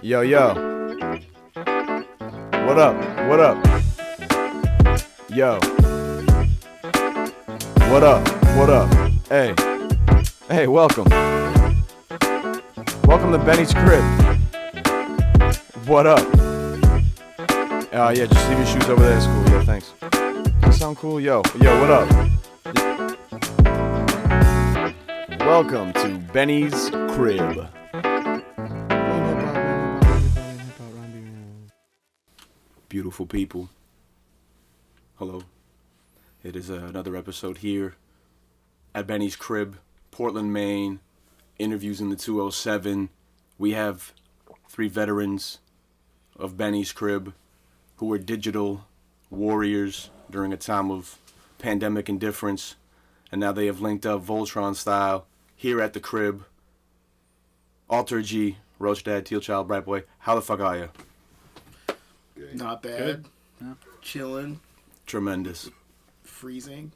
Yo, yo. What up? What up? Yo. What up? What up? Hey. Hey, welcome. Welcome to Benny's crib. What up? Yeah, just leave your shoes over there. It's cool. Yeah, thanks. Does that sound cool? Yo, what up? Welcome to Benny's crib. Beautiful people. Hello. It is another episode here at Benny's crib, Portland, Maine. Interviews in the 207. We have 3 veterans of Benny's crib who were digital warriors during a time of pandemic indifference, and now they have linked up Voltron style here at the crib. Alter G, Roach Dad, Teal Child, Bright Boy. How the fuck are you? Not bad. Good. Yeah. Chilling. Tremendous. Freezing.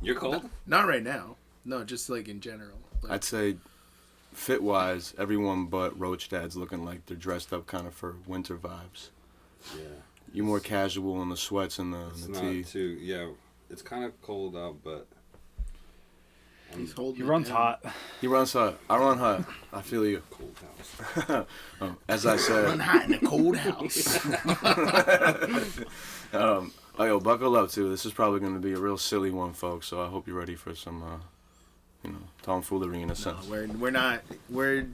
You're cold? Not right now. No, just like in general. Like, I'd say fit-wise, everyone but Roach Dad's looking like they're dressed up kind of for winter vibes. Yeah. You more casual in the sweats and It's the not tee. too, yeah, it's kind of cold out, but... he's holding He it runs down. hot. He runs hot. I run hot. I feel you. Cold house. As I Run said, hot in a cold house. oh yo, buckle up too. This is probably going to be a real silly one, folks. So I hope you're ready for some, tomfoolery in a No, sense. we're not. We're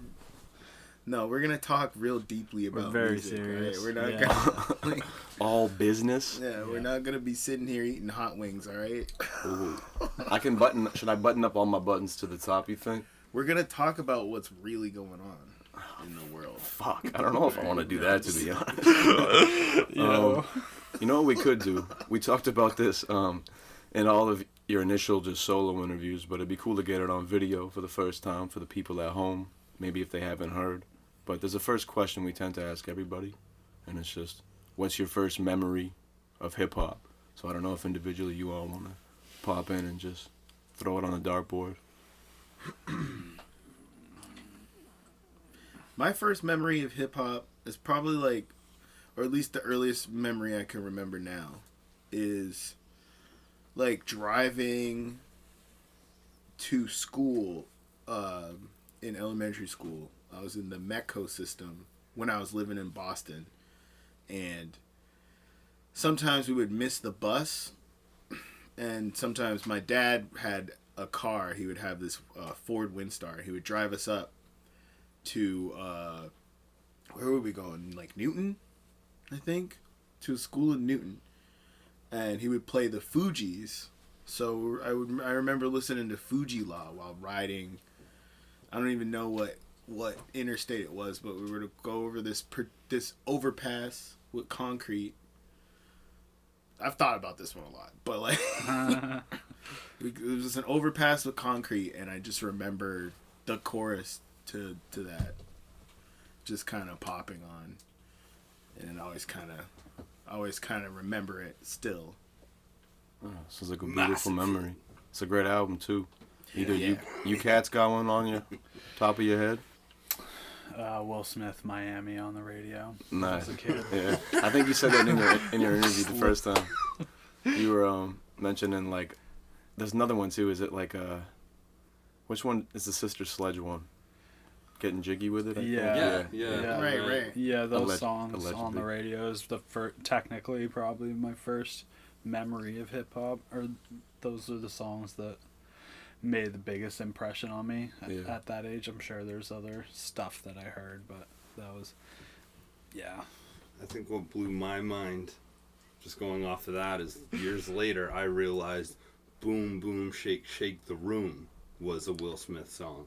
gonna talk real deeply about very music, serious. Right? We're not Yeah. gonna. All business. Yeah, we're not gonna be sitting here eating hot wings. All right. Ooh. I can button. Should I button up all my buttons to the top? You think? We're gonna talk about what's really going on in the world. Fuck. I don't know if I want to do that, to be honest. You know what we could do? We talked about this in all of your initial just solo interviews, but it'd be cool to get it on video for the first time for the people at home, maybe if they haven't heard. But there's a first question we tend to ask everybody, and it's just, what's your first memory of hip-hop? So I don't know if individually you all want to pop in and just throw it on the dartboard. My first memory of hip hop is probably like, or at least the earliest memory I can remember now, is like driving to school in elementary school. I was in the Metco system when I was living in Boston, and sometimes we would miss the bus, and sometimes my dad had a car. He would have this Ford Windstar. He would drive us up to where were we going? Like Newton, I think, to a school in Newton, and he would play the Fugees. So I remember listening to Fuji Law while riding. I don't even know what interstate it was, but we were to go over this overpass with concrete. I've thought about this one a lot, but like it was an overpass with concrete, and I just remember the chorus to that just kind of popping on, and I always kind of remember it still. Oh, sounds like a beautiful memory. It's a great album too. Either Yeah. you cats got one on your top of your head. Will Smith, Miami on the radio. Nice. As a kid. Yeah, I think you said that in your interview the first time. You were mentioning like, there's another one too. Is it like which one is the Sister Sledge one? Getting Jiggy with it. I think? Yeah. Yeah. Right. Yeah, those songs allegedly. on the radio is technically probably my first memory of hip hop, or those are the songs that made the biggest impression on me at that age. I'm sure there's other stuff that I heard, but that was, yeah. I think what blew my mind, just going off of that, is years later I realized Boom Boom Shake Shake the Room was a Will Smith song.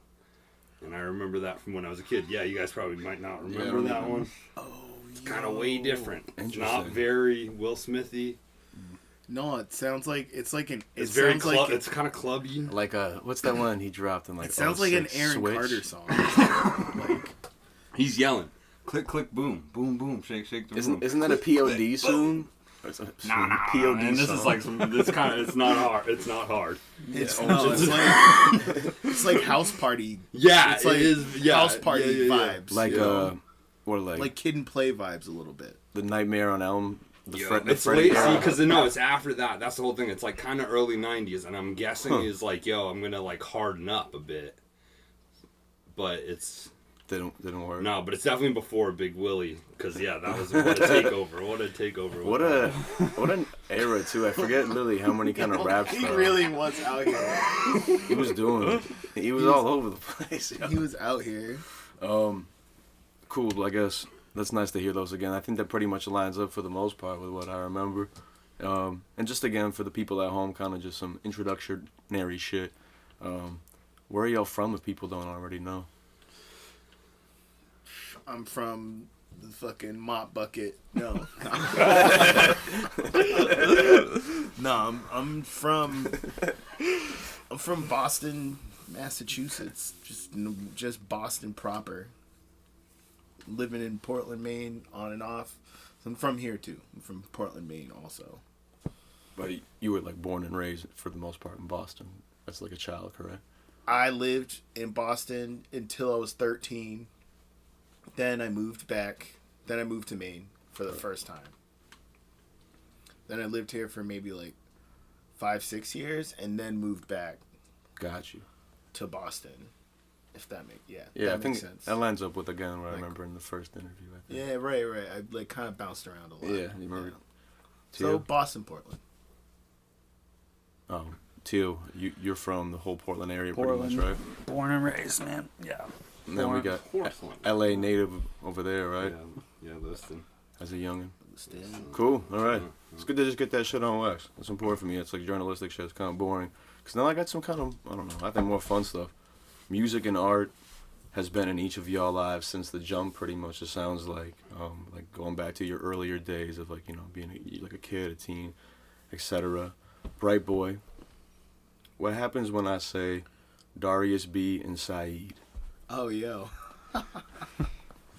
And I remember that from when I was a kid. Yeah, you guys probably might not remember that one. Oh, It's kind of way different. It's not Interesting. very Will Smithy. No, it sounds like it's Very sounds like it's kind of clubby. Like what's that one he dropped in like? it sounds like an 06? Aaron Switch? Carter song. Like He's yelling, click click boom, boom boom, shake shake the room. Isn't that a POD soon? Nah, POD man, this song. is like this kind of. It's not hard. It's not hard. it's Yeah. it's like house party. Yeah, It's like it is. Yeah, house party yeah. vibes. like Yeah. Or like Kid and Play vibes a little bit. the Nightmare on Elm. It's late, see, because it's after that. That's the whole thing. It's like kind of early 90s, and I'm guessing is like, I'm gonna like harden up a bit. But it's didn't work. No, but it's definitely before Big Willie, because that was what a takeover. What a takeover. What an era too. I forget literally how many kind of raps. He really was out here. He was doing it. He was all over the place. Yeah. He was out here. Cool. Well, I guess that's nice to hear those again. I think that pretty much lines up for the most part with what I remember. And just again for the people at home, kind of just some introductionary shit. Where are y'all from if people don't already know? I'm from the fucking mop bucket. No. No, I'm from Boston, Massachusetts. Just Boston proper. Living in Portland, Maine, on and off. So I'm from here too. I'm from Portland, Maine also. But you were like born and raised for the most part in Boston. That's like a child, correct? I lived in Boston until I was 13. Then I moved back. Then I moved to Maine for the first time. Then I lived here for maybe like 5-6 years, and then moved back. Got you. To Boston, if that makes I think makes sense. that lines up with again what I remember in the first interview. I think. Yeah, right. I like kind of bounced around a lot. Yeah, you remember. So Boston, Portland. Oh, Teal, you're from the whole Portland area, Portland, pretty much, right? Born and raised, man. Yeah. And then we got L.A. native over there, right? Yeah, listed. As a youngin'. Cool. All right. It's good to just get that shit on wax. It's important for me. It's like journalistic shit. It's kind of boring. Because now I got some kind of, I don't know, I think more fun stuff. Music and art has been in each of y'all lives since the jump, pretty much. It sounds like going back to your earlier days of being a kid, a teen, etc. Bright Boy. What happens when I say Darius B and Saeed? Oh, yo.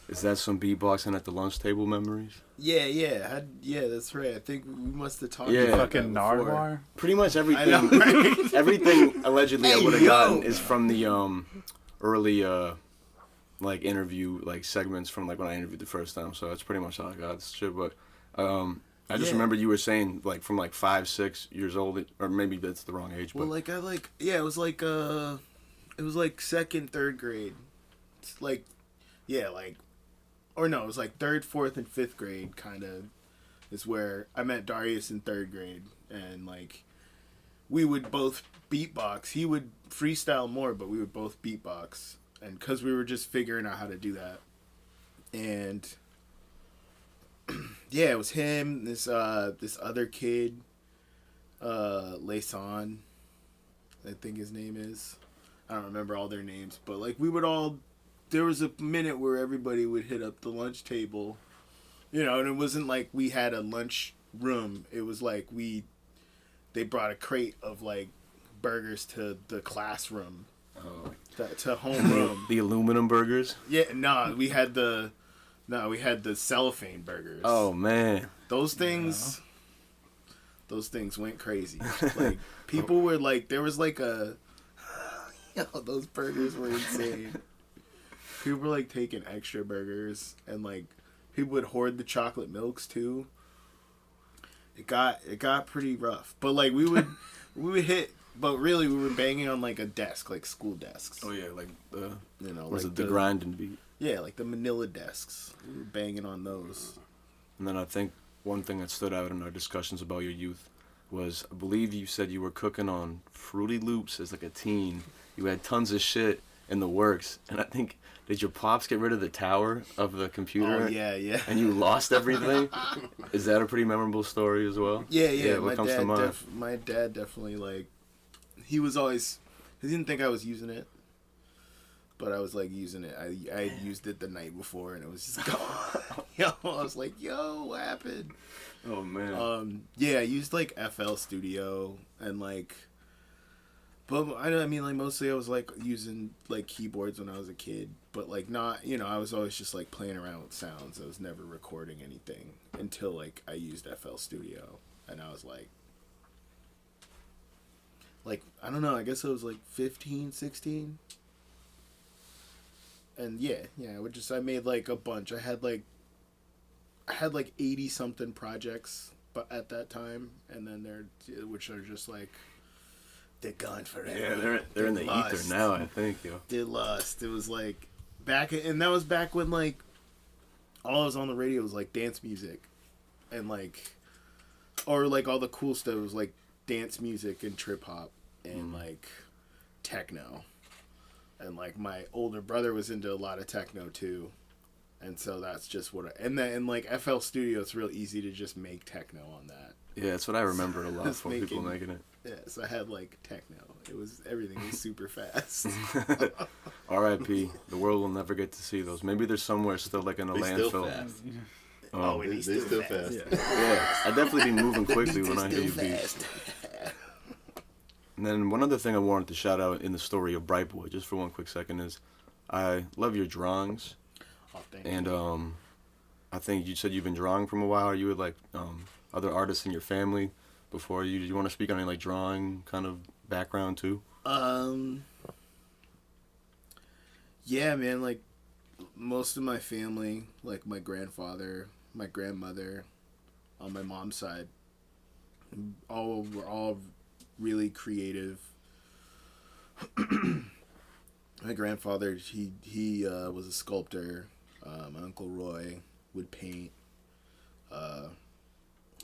Is that some beatboxing at the lunch table memories? Yeah, that's right. I think we must have talked about fucking that before. Nardwar. Pretty much everything. I know, right? Everything allegedly I would have yo. gotten is from the early interview segments from when I interviewed the first time. So that's pretty much how I got this shit. But I just remember you were saying from 5-6 years old, or maybe that's the wrong age. Well, but it was second, third grade. It's or no, it was third, fourth, and fifth grade kind of is where I met Darius in third grade, and we would both beatbox. He would freestyle more, but we would both beatbox, and because we were just figuring out how to do that, and yeah, it was him, this other kid, Layson, I think his name is. I don't remember all their names, but we would all. There was a minute where everybody would hit up the lunch table, and it wasn't like we had a lunch room. It was they brought a crate of burgers to the classroom, to homeroom. The aluminum burgers. Yeah, we had the cellophane burgers. Oh man, those things went crazy. People were there was those burgers were insane. People were taking extra burgers, and people would hoard the chocolate milks too. It got pretty rough, but we would hit, but really we were banging on a desk, school desks. Oh yeah, was it the grinding beat? Yeah, the Manila desks. We were banging on those. And then I think one thing that stood out in our discussions about your youth was, I believe you said you were cooking on Fruity Loops as a teen. You had tons of shit in the works, and I think, did your pops get rid of the tower of the computer? Oh, yeah. And you lost everything? Is that a pretty memorable story as well? Yeah. What comes to mind? My dad definitely, he was always, he didn't think I was using it, but I was, using it. I had used it the night before, and it was just gone. I was yo, what happened? Oh, man. Yeah, I used, FL Studio, and, but I mean, mostly I was using keyboards when I was a kid, but not, I was always just playing around with sounds. I was never recording anything until I used FL Studio, and I was I don't know, I guess I was 15, 16. And yeah, I made like a bunch. I had like 80 something projects, but at that time, and then which are just like they're gone forever. Yeah, they're in the lost. ether now, I think, yo. They're lost. It was like and that was back when like all I was on the radio was like dance music, and like, or like all the cool stuff was like dance music and trip hop and like techno. And like my older brother was into a lot of techno too, and so that's just and like FL Studio, it's real easy to just make techno on that. Yeah, that's what I remember a lot from people making it. Yeah, so I had like techno. Everything was super fast. R.I.P. The world will never get to see those. Maybe there's somewhere still like in a landfill. Still fast. And he's still fast. Yeah, I definitely be moving quickly when I hear you beat. And then one other thing I wanted to shout out in the story of Bright Boy, just for one quick second, is I love your drawings. Oh, thank and you. I think you said you've been drawing from a while. Are you with like other artists in your family before you? Do you want to speak on any like drawing kind of background too? Yeah, man. Like most of my family, like my grandfather, my grandmother, on my mom's side, were all really creative. My grandfather, he was a sculptor. My Uncle Roy would paint.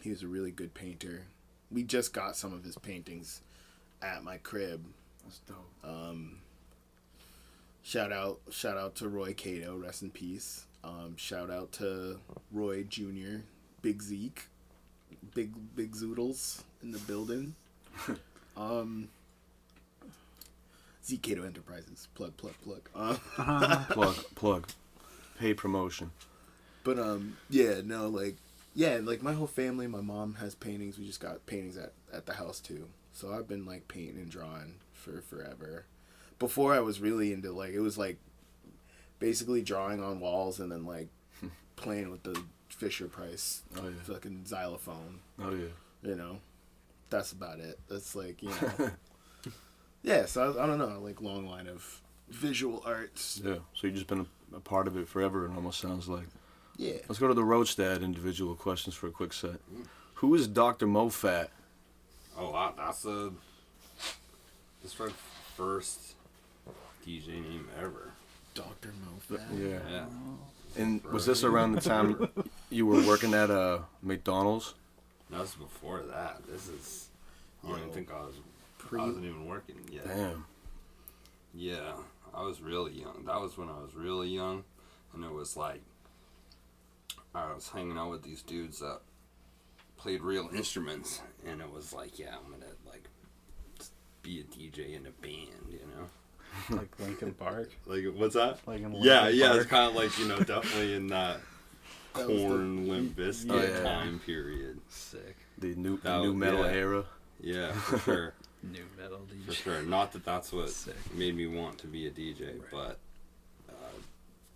He was a really good painter. We just got some of his paintings at my crib. That's dope. Shout out to Roy Cato, rest in peace. Shout out to Roy Jr., Big Zeke, Big Zoodles in the building. Zeke Cato Enterprises, plug. Plug. Paid promotion. But like my whole family, my mom has paintings. We just got paintings at the house too. So I've been like painting and drawing for forever. Before I was really into like, it was like basically drawing on walls and then like playing with the Fisher Price fucking xylophone. Oh yeah. You know, that's about it. That's like, you know. Yeah, so I don't know, like long line of visual arts. Yeah, so you've just been a part of it forever, it almost sounds like. Yeah. Let's go to the Roach Dad individual questions for a quick set. Who is Dr. Mofat? Oh wow, that's my first DJ name ever. Dr. Mofat. Yeah. And was this around the time you were working at McDonald's? No, this is before that. This is. I don't even think I wasn't even working yet. Damn. Yeah, I was really young. That was when I was really young, and it was like I was hanging out with these dudes that played real instruments, and it was like, yeah, I'm gonna like be a DJ in a band, you know. Like Linkin Park. Like what's that? Like in Linkin yeah, Park. it's kind of like, you know, definitely in that Korn, Limp Bizkit time period. Sick. The new metal era. Yeah, for sure. New metal DJ. For sure. Not that that's what Sick. made me want to be a DJ, Right. but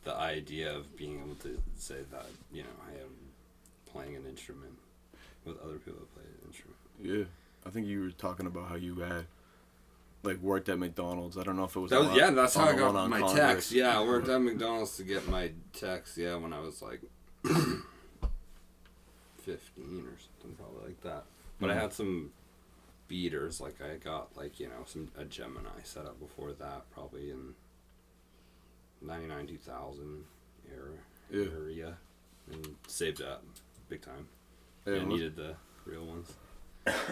the idea of being able to say that, you know, I am playing an instrument with other people that play an instrument. Yeah. I think you were talking about how you had like worked at McDonald's. I don't know if it was That's how I got my Congress. text. Yeah, I worked at McDonald's to get my text, when I was like 15 or something, probably like that. But I had some beaters, like I got like, you know, a Gemini set up before that, probably in 99 2000 area, and saved up big time. Yeah, I needed the real ones.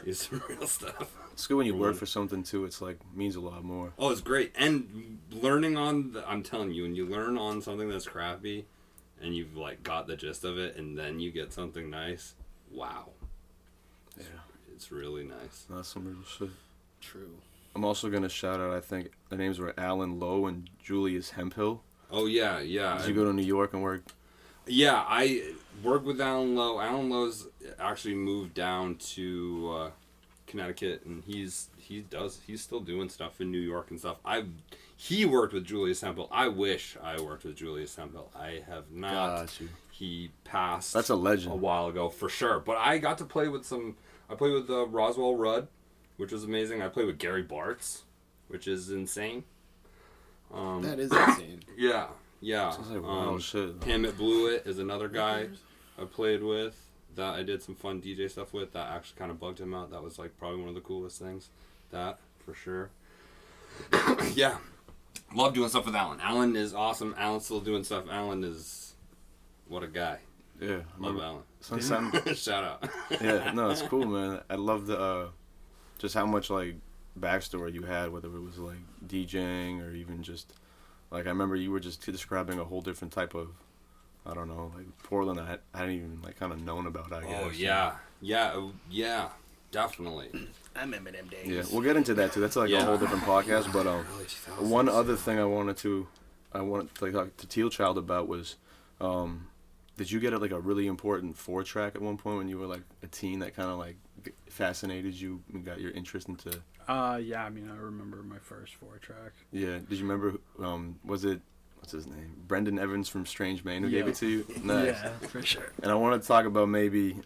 Use some real stuff. It's good when you work for something too. It's like means a lot more. Oh, it's great. And learning I'm telling you, when you learn on something that's crappy and you've like got the gist of it and then you get something nice, wow. Yeah. It's really nice. That's some real shit. True. I'm also going to shout out, I think the names were Alan Lowe and Julius Hemphill. Oh, yeah. Did you go to New York and work? Yeah, I worked with Alan Lowe. Alan Lowe's actually moved down to Connecticut, and he's still doing stuff in New York and stuff. He worked with Julius Hemphill. I wish I worked with Julius Hemphill. I have not. Got you. He passed. That's a legend. A while ago, for sure. But I got to play with I played with Roswell Rudd, which was amazing. I played with Gary Bartz, which is insane. That is insane. Yeah. Yeah. Sounds like wild shit. Hammett Blew It is another guy I played with that I did some fun DJ stuff with. That actually kind of bugged him out. That was like probably one of the coolest things. That for sure. Yeah. Love doing stuff with Alan. Alan is awesome. Alan's still doing stuff. Alan is what a guy. Yeah. Love Alan. Shout out. Yeah, no, it's cool, man. I love the just how much like backstory you had, whether it was like DJing or even just like I remember you were just describing a whole different type of, I don't know, like Portland I hadn't even like kind of known about, I guess. Oh yeah, definitely. I remember them days. Yeah, we'll get into that too. That's like a whole different podcast. But one other thing I wanted to talk to Teal Child about was, did you get like a really important 4-track at one point when you were like a teen that kind of like fascinated you and got your interest into? Yeah, I mean, I remember my first 4-track. Yeah, did you remember? Was it what's his name? Brendan Evans from Strange Maine who gave it to you? Nice. Yeah, for sure. And I want to talk about maybe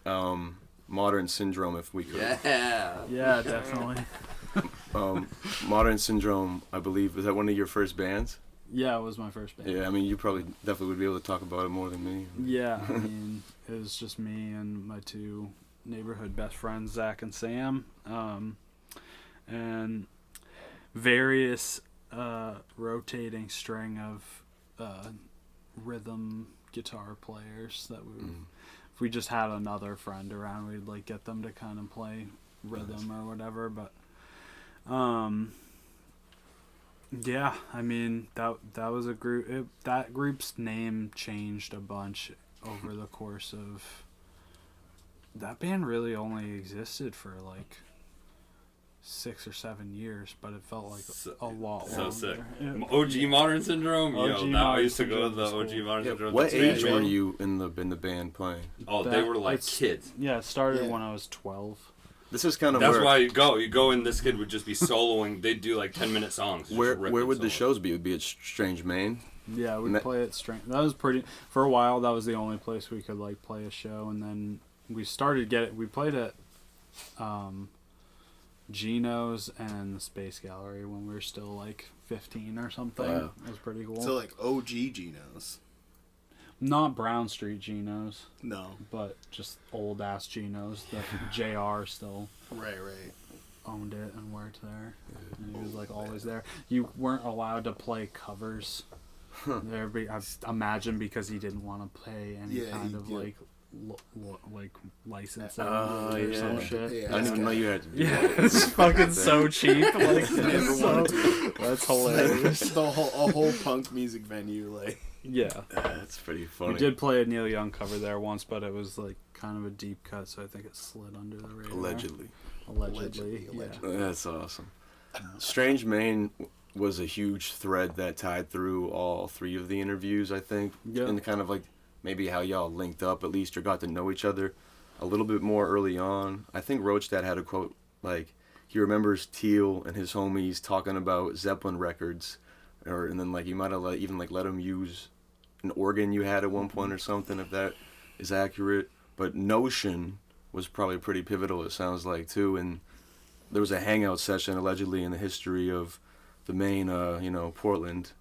Modern Syndrome if we could. Yeah, definitely. Modern Syndrome, I believe, was that one of your first bands? Yeah, it was my first band. Yeah, I mean, you probably definitely would be able to talk about it more than me. Yeah, I mean, it was just me and my two neighborhood best friends, Zach and Sam, and various rotating string of rhythm guitar players that if we just had another friend around, we'd like get them to kind of play rhythm or whatever. But yeah, I mean that was a group. That group's name changed a bunch over the course of. That band really only existed for like 6 or 7 years, but it felt like a lot longer. So sick. Yeah. OG Modern Syndrome? I used to go to the OG cool. Modern Syndrome. What age were you in the band playing? Oh, they were like kids. Yeah, it started when I was 12. This is kind of That's why you go and this kid would just be soloing. They'd do like 10-minute songs. Where would the shows be? It would be at Strange Maine? Yeah, we'd play at Strange. That was pretty. For a while, that was the only place we could like play a show, and then we played at Gino's and the Space Gallery when we were still like 15 or something. Wow. It was pretty cool. So like OG Geno's. Not Brown Street Gino's. No. But just old ass Gino's that JR still Right. owned it and worked there. And he was like always there. You weren't allowed to play covers. I imagine because he didn't want to pay any kind of like licensing or some shit. Yeah, I didn't even know you had to do Yeah, that. it's fucking so cheap. Like, that's hilarious. A whole punk music venue, like. Yeah. That's pretty funny. We did play a Neil Young cover there once, but it was like kind of a deep cut, so I think it slid under the radar. Allegedly. Yeah. That's awesome. Strange Maine was a huge thread that tied through all 3 of the interviews, I think. Yeah. And kind of like maybe how y'all linked up at least or got to know each other a little bit more early on. I think Roach Dad had a quote like he remembers Teal and his homies talking about Zeppelin records, and then like you might have even let him use an organ you had at one point or something, if that is accurate. But Notion was probably pretty pivotal, it sounds like, too. And there was a hangout session allegedly in the history of the main Portland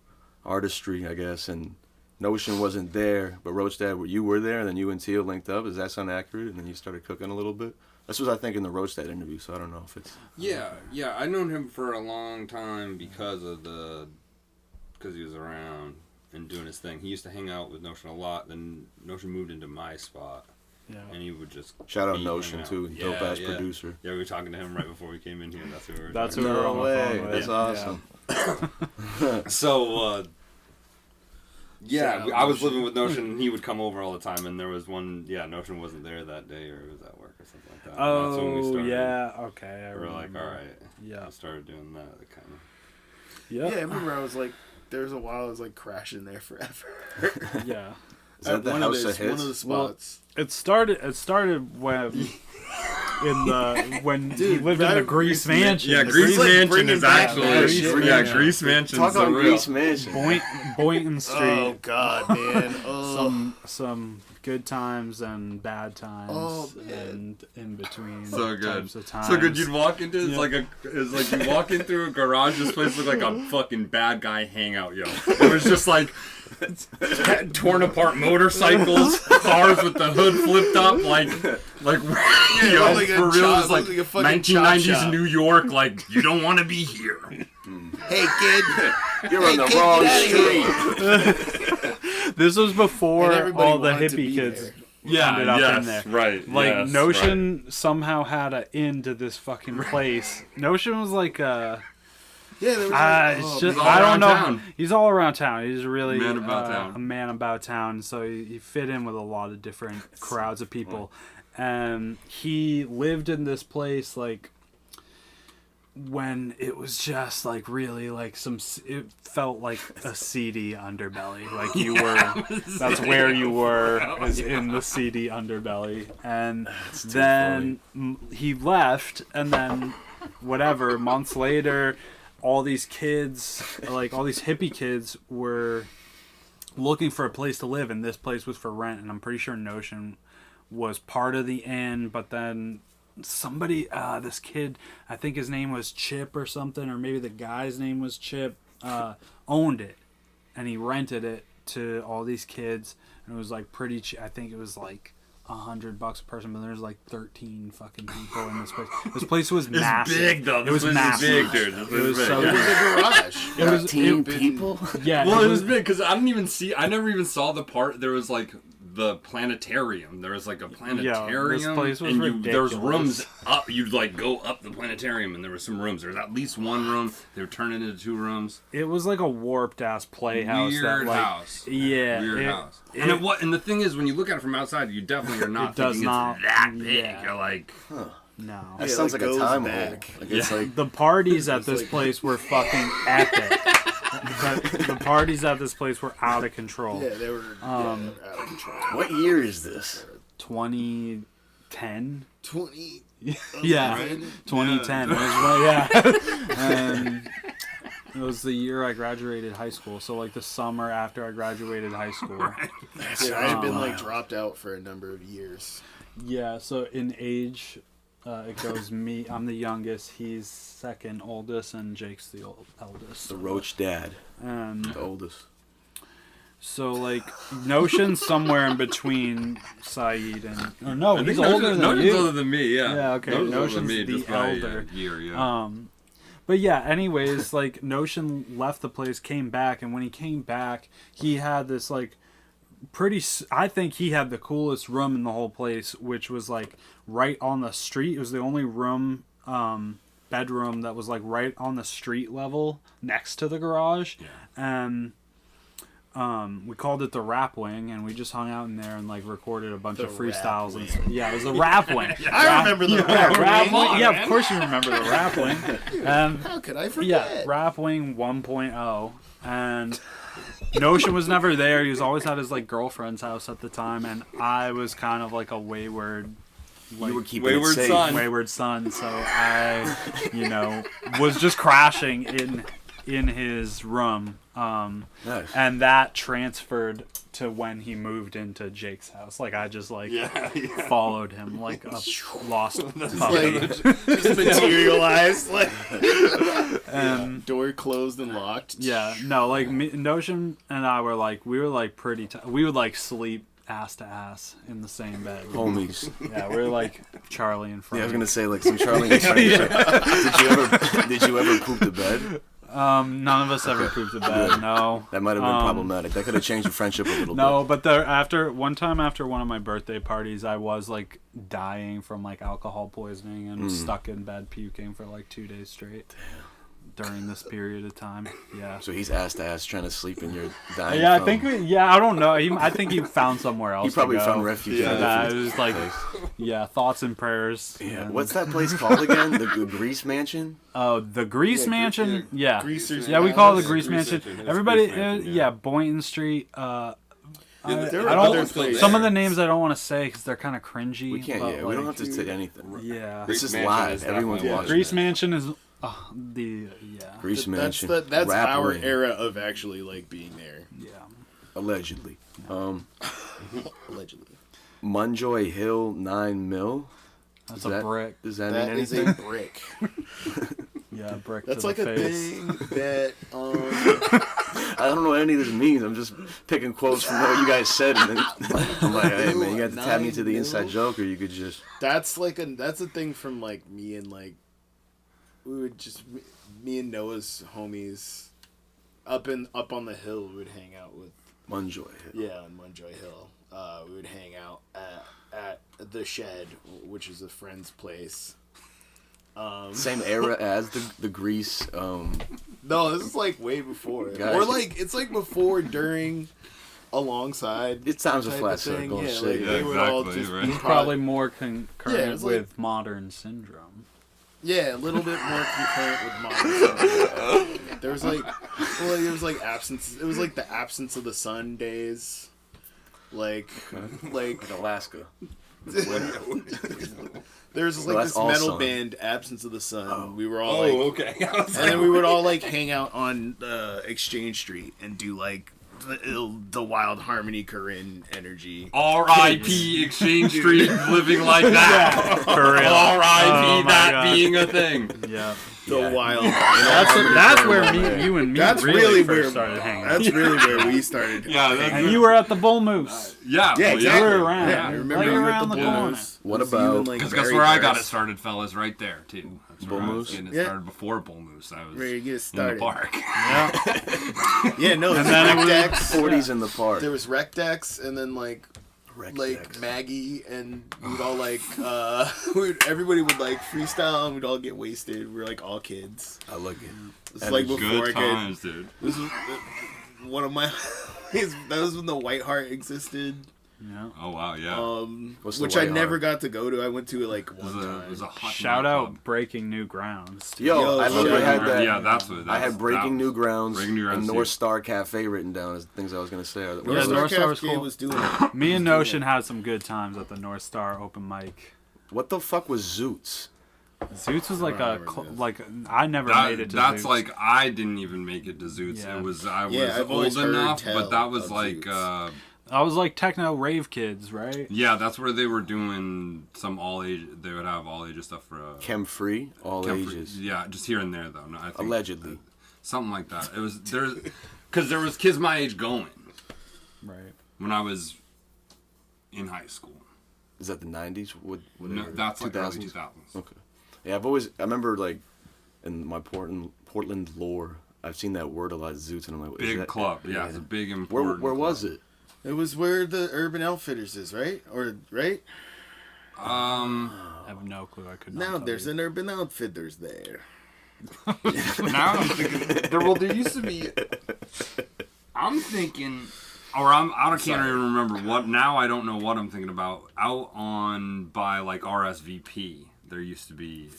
artistry, I guess, and Notion wasn't there, but Roach Dad, you were there, and then you and Teal linked up. Does that sound accurate? And then you started cooking a little bit? This was, I think, in the Roach Dad interview, so I don't know if it's... Yeah, I've known him for a long time because he was around and doing his thing. He used to hang out with Notion a lot, then Notion moved into my spot. Yeah. And he would just... Shout out Notion, too, dope-ass producer. Yeah, we were talking to him right before we came in here. That's who we were That's who we were on the phone with. That's awesome. Yeah. So, I was living with Notion, and he would come over all the time, and there was one, Notion wasn't there that day, or it was at work or something like that. Oh, that's when we started. Yeah, okay. We were like, all right. Yeah. I started doing that, kind of. Yeah, I remember I was like, there was a while I was like crashing there forever. Yeah. Is that the House of Hits? One of the spots. Well, it started when... when he lived in the Grease Mansion. Yeah, Grease Mansion is actually... Grease Mansion. Talk on Grease Mansion. Boynton Street. Oh, God, man. Some good times and bad times and in between types of times. So good. You'd walk into it's like you walk in through a garage. This place looked like a fucking bad guy hangout, yo. It was just like torn apart motorcycles, cars with the hood flipped up, like you know, like a for real, chop- it's like like a fucking chop 1990s shop. New York. Like, you don't want to be here. Hey kid, You're on the kid, wrong get outta street. This was before And everybody all the wanted to hippie be kids there. ended up in there. right. Like yes, Notion somehow had an into this fucking place. Notion was like Yeah, there was it's just all I don't around know. town. He's all around town. He's really Man about town. a man about town. So he fit in with a lot of different crowds of people. And he lived in this place like when it was just like really like it felt like a seedy underbelly. Like you were, that's where you were, is in the seedy underbelly. And then he left, and then whatever, months later, all these kids, like all these hippie kids, were looking for a place to live, and this place was for rent. And I'm pretty sure Notion was part of the inn, but then somebody, this kid, I think his name was Chip or something, or maybe the guy's name was Chip, owned it, and he rented it to all these kids, and it was like pretty cheap. I think it was like $100 a person, but there's like 13 fucking people in this place. This place was massive. big though. It was This massive. Big, dude. This It was big. so It was a garage. 13 people? Yeah. Well, it was big because I never even saw the part. There was like the planetarium. There was like a planetarium. this place was and there was ridiculous. rooms up. You'd like go up the planetarium, and there were some rooms. There was at least one room. They were turning into 2 rooms. It was like a warped ass playhouse. Weird that, like, house. Yeah. Weird house. And and the thing is, when you look at it from outside, you definitely are not It does thinking not- it's that big. yeah. You're like, No. That Yeah, sounds like like a goes time back. hole. Like, it's like The parties at this like- place were fucking epic. The parties at this place were out of control. Yeah, they were out of control. what year is this? 2010. 20. Yeah, Right? 2010. Yeah. And it was the year I graduated high school. So like the summer after I graduated high school. Yeah, I had been like dropped out for a number of years. Yeah. So in age, it goes me. I'm the youngest. He's second oldest, and Jake's the eldest. The Roach Dad, And the oldest. so like Notion's somewhere in between Saeed and or no, I he's think older than Notion's you. older than me. Yeah. Yeah, okay, Notion's older than Notion's me, the just by a elder. year. Yeah. But yeah, anyways, like Notion left the place, came back, and when he came back, he had this like I think he had the coolest room in the whole place, which was like right on the street. It was the only room, bedroom that was like right on the street level next to the garage. And we called it the Rap Wing, and we just hung out in there and like recorded a bunch of freestyles. And yeah, it was the Rap Wing. I remember the Rap Wing. Wing. Yeah, of course you remember the Rap Wing. How could I forget? Yeah, Rap Wing 1.0. And Notion was never there. He was always at his like girlfriend's house at the time, and I was kind of like a wayward, like, You were keeping Wayward it safe. son. wayward son. So I, was just crashing in his room. Nice. And that transferred to when he moved into Jake's house. Like I just like followed him like a lost puppy. Like, just materialized. Like, door closed and locked. Yeah, no, like Notion and I were like, we were like pretty. We would like sleep ass to ass in the same bed. Homies. Yeah, we were like Charlie and Yeah, Frank. I was gonna say like some Charlie and Frank shit. Did you ever poop the bed? None of us ever pooped the bed. No. That might have been problematic. That could have changed the friendship a little No, bit. but after one of my birthday parties, I was like dying from like alcohol poisoning and was stuck in bed puking for like 2 days straight. During this period of time, yeah. So he's ass to ass trying to sleep in your dying Yeah, I phone. think. I don't know. I think he found somewhere else. He probably to go. found refuge. Yeah, in that the was like, place. thoughts and prayers. Yeah. And- What's that place called again? The Grease Mansion? Oh, the Grease Mansion. Yeah, Greasers. yeah, we call it the Grease Grease Mansion. Mansion. It's Everybody, Grease Mansion, yeah, Boynton Street. there I were don't. other places. Some of the names I don't want to say because they're kind of cringy. We can't. but, Yeah, we don't like, have to say anything. Yeah, This is Mansion live. is Everyone's definitely- watching. Grease this. Mansion is Grease That's Mansion. that's Rap our Wing, era of actually like being there. yeah. allegedly. Allegedly. Munjoy Hill 9 mil. That's Is a that- brick. Does that That mean is anything? a brick. Yeah, brick That's to like the a face. thing that I don't know what any of this means. I'm just picking quotes from what you guys said, and then I'm like, hey man, you got to tap me to the inside joke, or you could just. That's a thing from like me and like me and Noah's homies up on the hill. We would hang out with Munjoy. Yeah, on Munjoy Hill. We would hang out at the Shed, which is a friend's place. Same era as the Grease. No, this is like way before. Gotcha. Or like it's like before, during, alongside. It sounds a type flat of thing. circle. Yeah, Shit. like, they would all exactly, just right. be Probably more concurrent it's with like- modern syndrome. Yeah, a little bit more concurrent with modern. There was like absence. It was like the absence of the sun days. Like Alaska. there's Well, like that's this all metal sun. band, Absence of the Sun. We were all Oh, like, okay. I was and then we would all like hang out on Exchange Street and do like the Wild Harmony Corinne energy. R.I.P. Exchange Street living like that. For real. R.I.P. Oh my that God. being a thing. Yeah. The Wild. That's where you and me That's really really first where started hanging out. That's really where we started. Yeah, that's And you were at the Bull Moose. yeah, Yeah, well, exactly. You were around. Yeah, I remember Like you around at the the corner. Bulls. What It was you about- and, like, Because that's Barry where I got Harris. it started, fellas, right there, too. That's Bull where I was Moose? getting it Yeah. started before Bull Moose. I was Ready to get in the started. park. Yeah. Yeah, no, And there then it was was- Rec Dex. 40s in the park. There was Rec Dex, and then like Maggie, and we'd all like everybody would like freestyle, and we'd all get wasted. We were like all kids. I like it. It's And like before I Good could. times, dude. This was one of my. That was when the White Heart existed. Yeah. Oh, wow, yeah. What's the Which I White never Heart? got to go to. I went to it like It was one a, time. it was a hot Shout nightclub. out Breaking New Grounds. Yo, I Yo, literally shout had out. that. Yeah, that's what. I had Breaking New Grounds Breaking New Grounds, and too. North Star Cafe written down as things I was gonna say. North Yeah, Star North Star was Cafe cool. was doing it. Me and Notion had some good times at the North Star open mic. What the fuck was Zoots? Zoots was like I a remember this. like I never made it to That's Zoots. like I didn't even make it to Zoots. Yeah. It was I was Yeah, I've always old heard enough, tell but that was of like Zoots. I was like techno rave kids, right? yeah, that's where they were doing some all age. They would have all ages stuff for Chem free, all Kemper- ages. Yeah, just here and there though. No, I think Allegedly. something like that. It was there's because there was kids my age going Right. when I was in high school. Is that the 90s? What? No, that's like early 2000s. Okay. Yeah, I remember like in my Portland lore, I've seen that word a lot, Zoots, and I'm like, is Big that- club, yeah, it's a big Where important. was club. it? It was where the Urban Outfitters is, right? Or right? I have no clue. I could not. Now tell there's you. an Urban Outfitters there. Now I'm thinking there used to be. I'm thinking, or I can't even remember what. Now I don't know what I'm thinking about. Out on by like RSVP, there used to be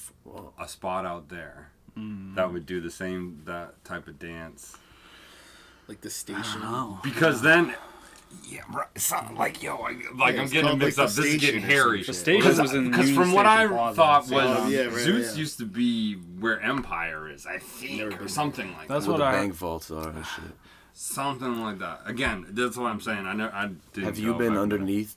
a spot out there that would do that type of dance. Like the station. Because then, yeah, right, like yo, I'm it's getting it called, mixed like, up. the This is getting station or hairy. some The shit. station was in Because Union from what I Station Plaza, thought so- was Oh, yeah, right, Zoots yeah. used to be where Empire is, I think, Never or been something like That's that. Where what the I- bank vaults are and shit. Something like that. Again, that's what I'm saying. I didn't. Have you know if been I've underneath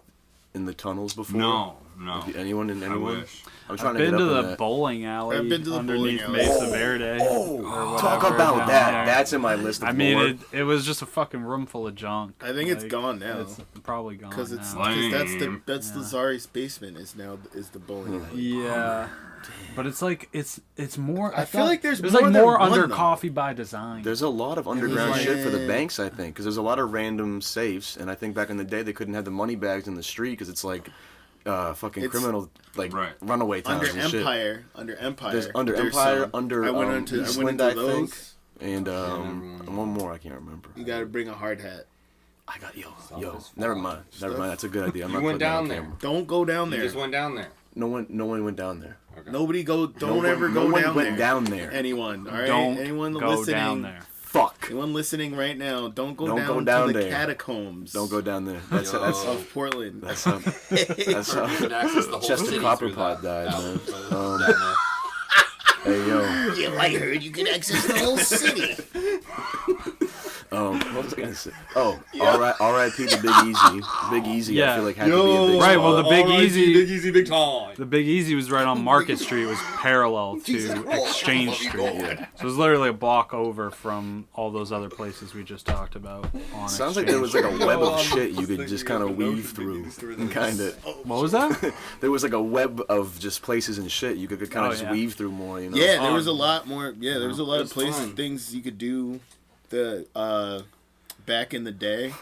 in the tunnels before? No. Have you- anyone in anyone? wish. I'm trying I've to been get to up in the that. bowling alley I've been to the underneath bowling alley. Mesa Verde. or Talk whatever about down that. there. That's in my list of I mean, lore. it was just a fucking room full of junk. I think it's Like, gone now. It's probably gone Because it's now. that's the Zari's basement is the bowling alley. Yeah, but it's like it's more. I feel like there's like more than more one, under though. coffee by design. There's a lot of underground like- shit for the banks, I think, because there's a lot of random safes, and I think back in the day they couldn't have the money bags in the street because it's like fucking It's- criminal, like Right. runaway towns Under and shit. Empire, There's under Empire, some. under I went into Eastland, I think, those. and never one more I can't remember. You gotta bring a hard hat. I got never mind. That's a good idea. I'm You not went putting that down on there. camera. Don't go down You there. just went down there. No one went down there. Nobody go. Don't No ever one- go no one down went there. down there. Anyone? All right. Don't Anyone go listening? down there. Fuck. Anyone listening right now? Don't go Don't down go down to the there. catacombs. Don't go down there. That's Yo. of Portland. that's how Chester Copperpot died, man. Hey yo. Yeah, I heard you can access the whole city. What was I gonna say? Oh, R.I.P. to Big Easy. Big Easy, I feel like had to be a big Right, spot. well, the Big Easy, Big Easy, big time. the Big Easy was right on Market Street. It was parallel to Exchange Street. Yeah. So it was literally a block over from all those other places we just talked about. On Sounds like Exchange there was like a Street. web of shit you could just kind of weave through, kind of. What was that? There was like a web of just places and shit you could kind of just weave through more, you know? Yeah, there was a lot more. Yeah, there was a lot of It's places, fun. things you could do. Back in the day,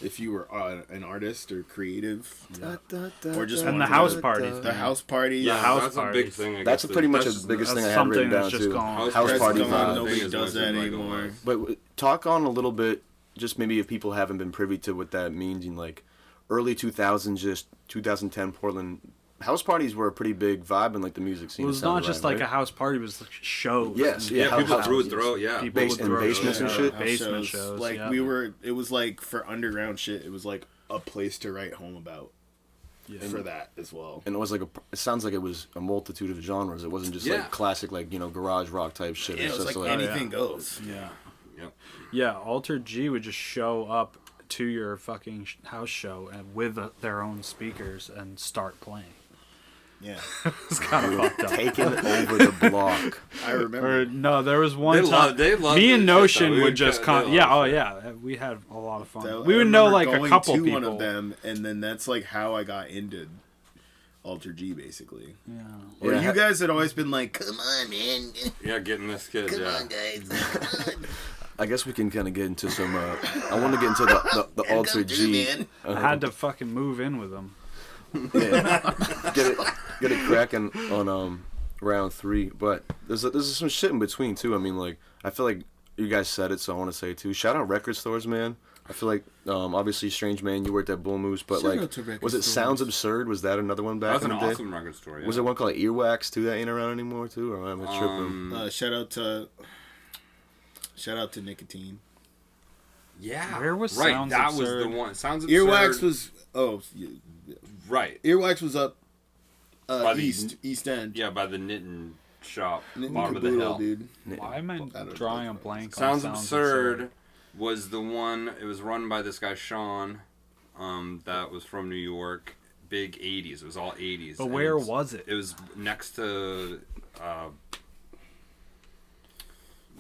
if you were an artist or creative, or just And wanted the to house go- parties. the house party. Yeah, house that's a big parties. thing. I That's guess. pretty much That's the biggest that's thing I had written something down that's just too. gone. House That's party gone. vibe. Nobody Thing is does that like, anymore. But talk on a little bit, just maybe if people haven't been privy to what that means in like early 2000s, just 2010 Portland. House parties were a pretty big vibe in like the music scene. It was not just like a house party; it was like shows. Yes, and yeah, Yeah, people house threw it houses. through. Yeah, People would and throw basements and yeah, shit? House Basement shows. Like yeah. it was like for underground shit. It was like a place to write home about. For that as well. And it was like it sounds like it was a multitude of genres. It wasn't just like classic like garage rock type shit. Yeah, it was just like anything goes. Yeah. Yep. Yeah, Alter G would just show up to your fucking house show and with their own speakers and start playing. Yeah, It's kind of fucked up. taking over the block. I remember. Or no, there was one They time. loved Me it, and shit, Notion though. We would would just they come. loved Yeah, oh it. yeah, we had a lot of fun. So we I would know remember like a going couple to people. one of them, and then that's like how I got into Alter G, basically. Yeah. Or Yeah. you guys had always been like, "Come on, man, Yeah, getting this kid. come Yeah. on, guys, come on." I guess we can kind of get into some. I want to get into the Come Alter through, G. man. I had to fucking move in with them. Get it cracking on round 3. But there's some shit in between too. I mean, like I feel like you guys said it, so I want to say it too. Shout out record stores, man. I feel like obviously Strange Man, you worked at Bull Moose, but Shout like out to record was it stores. Sounds Absurd? Was that another one back That was in an the day? awesome record store. Yeah. Was there one called Earwax too that ain't around anymore too? Or am I tripping? Shout out to Nicotine. Yeah. Where was right? Sounds that Absurd? was the one. Sounds Absurd. Earwax was right. Earwax was up By the- East End. Yeah, by the knitting shop, Knitting bottom of the Caboodle, hill. dude. Why am I don't drawing know. a blank? Sounds on Absurd was the one. It was run by this guy Sean. That was from New York. Big 80s. It was all 80s. But And where it's- was it? It was next to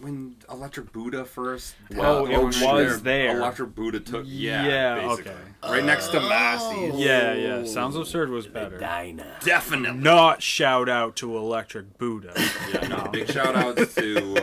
when Electric Buddha first. Oh, it launched was there. Electric Buddha took. Yeah. Yeah, basically. okay. Right next to Massey's. Yeah. Sounds Absurd was better. Definitely. Not shout out to Electric Buddha. Yeah, no. Big shout outs to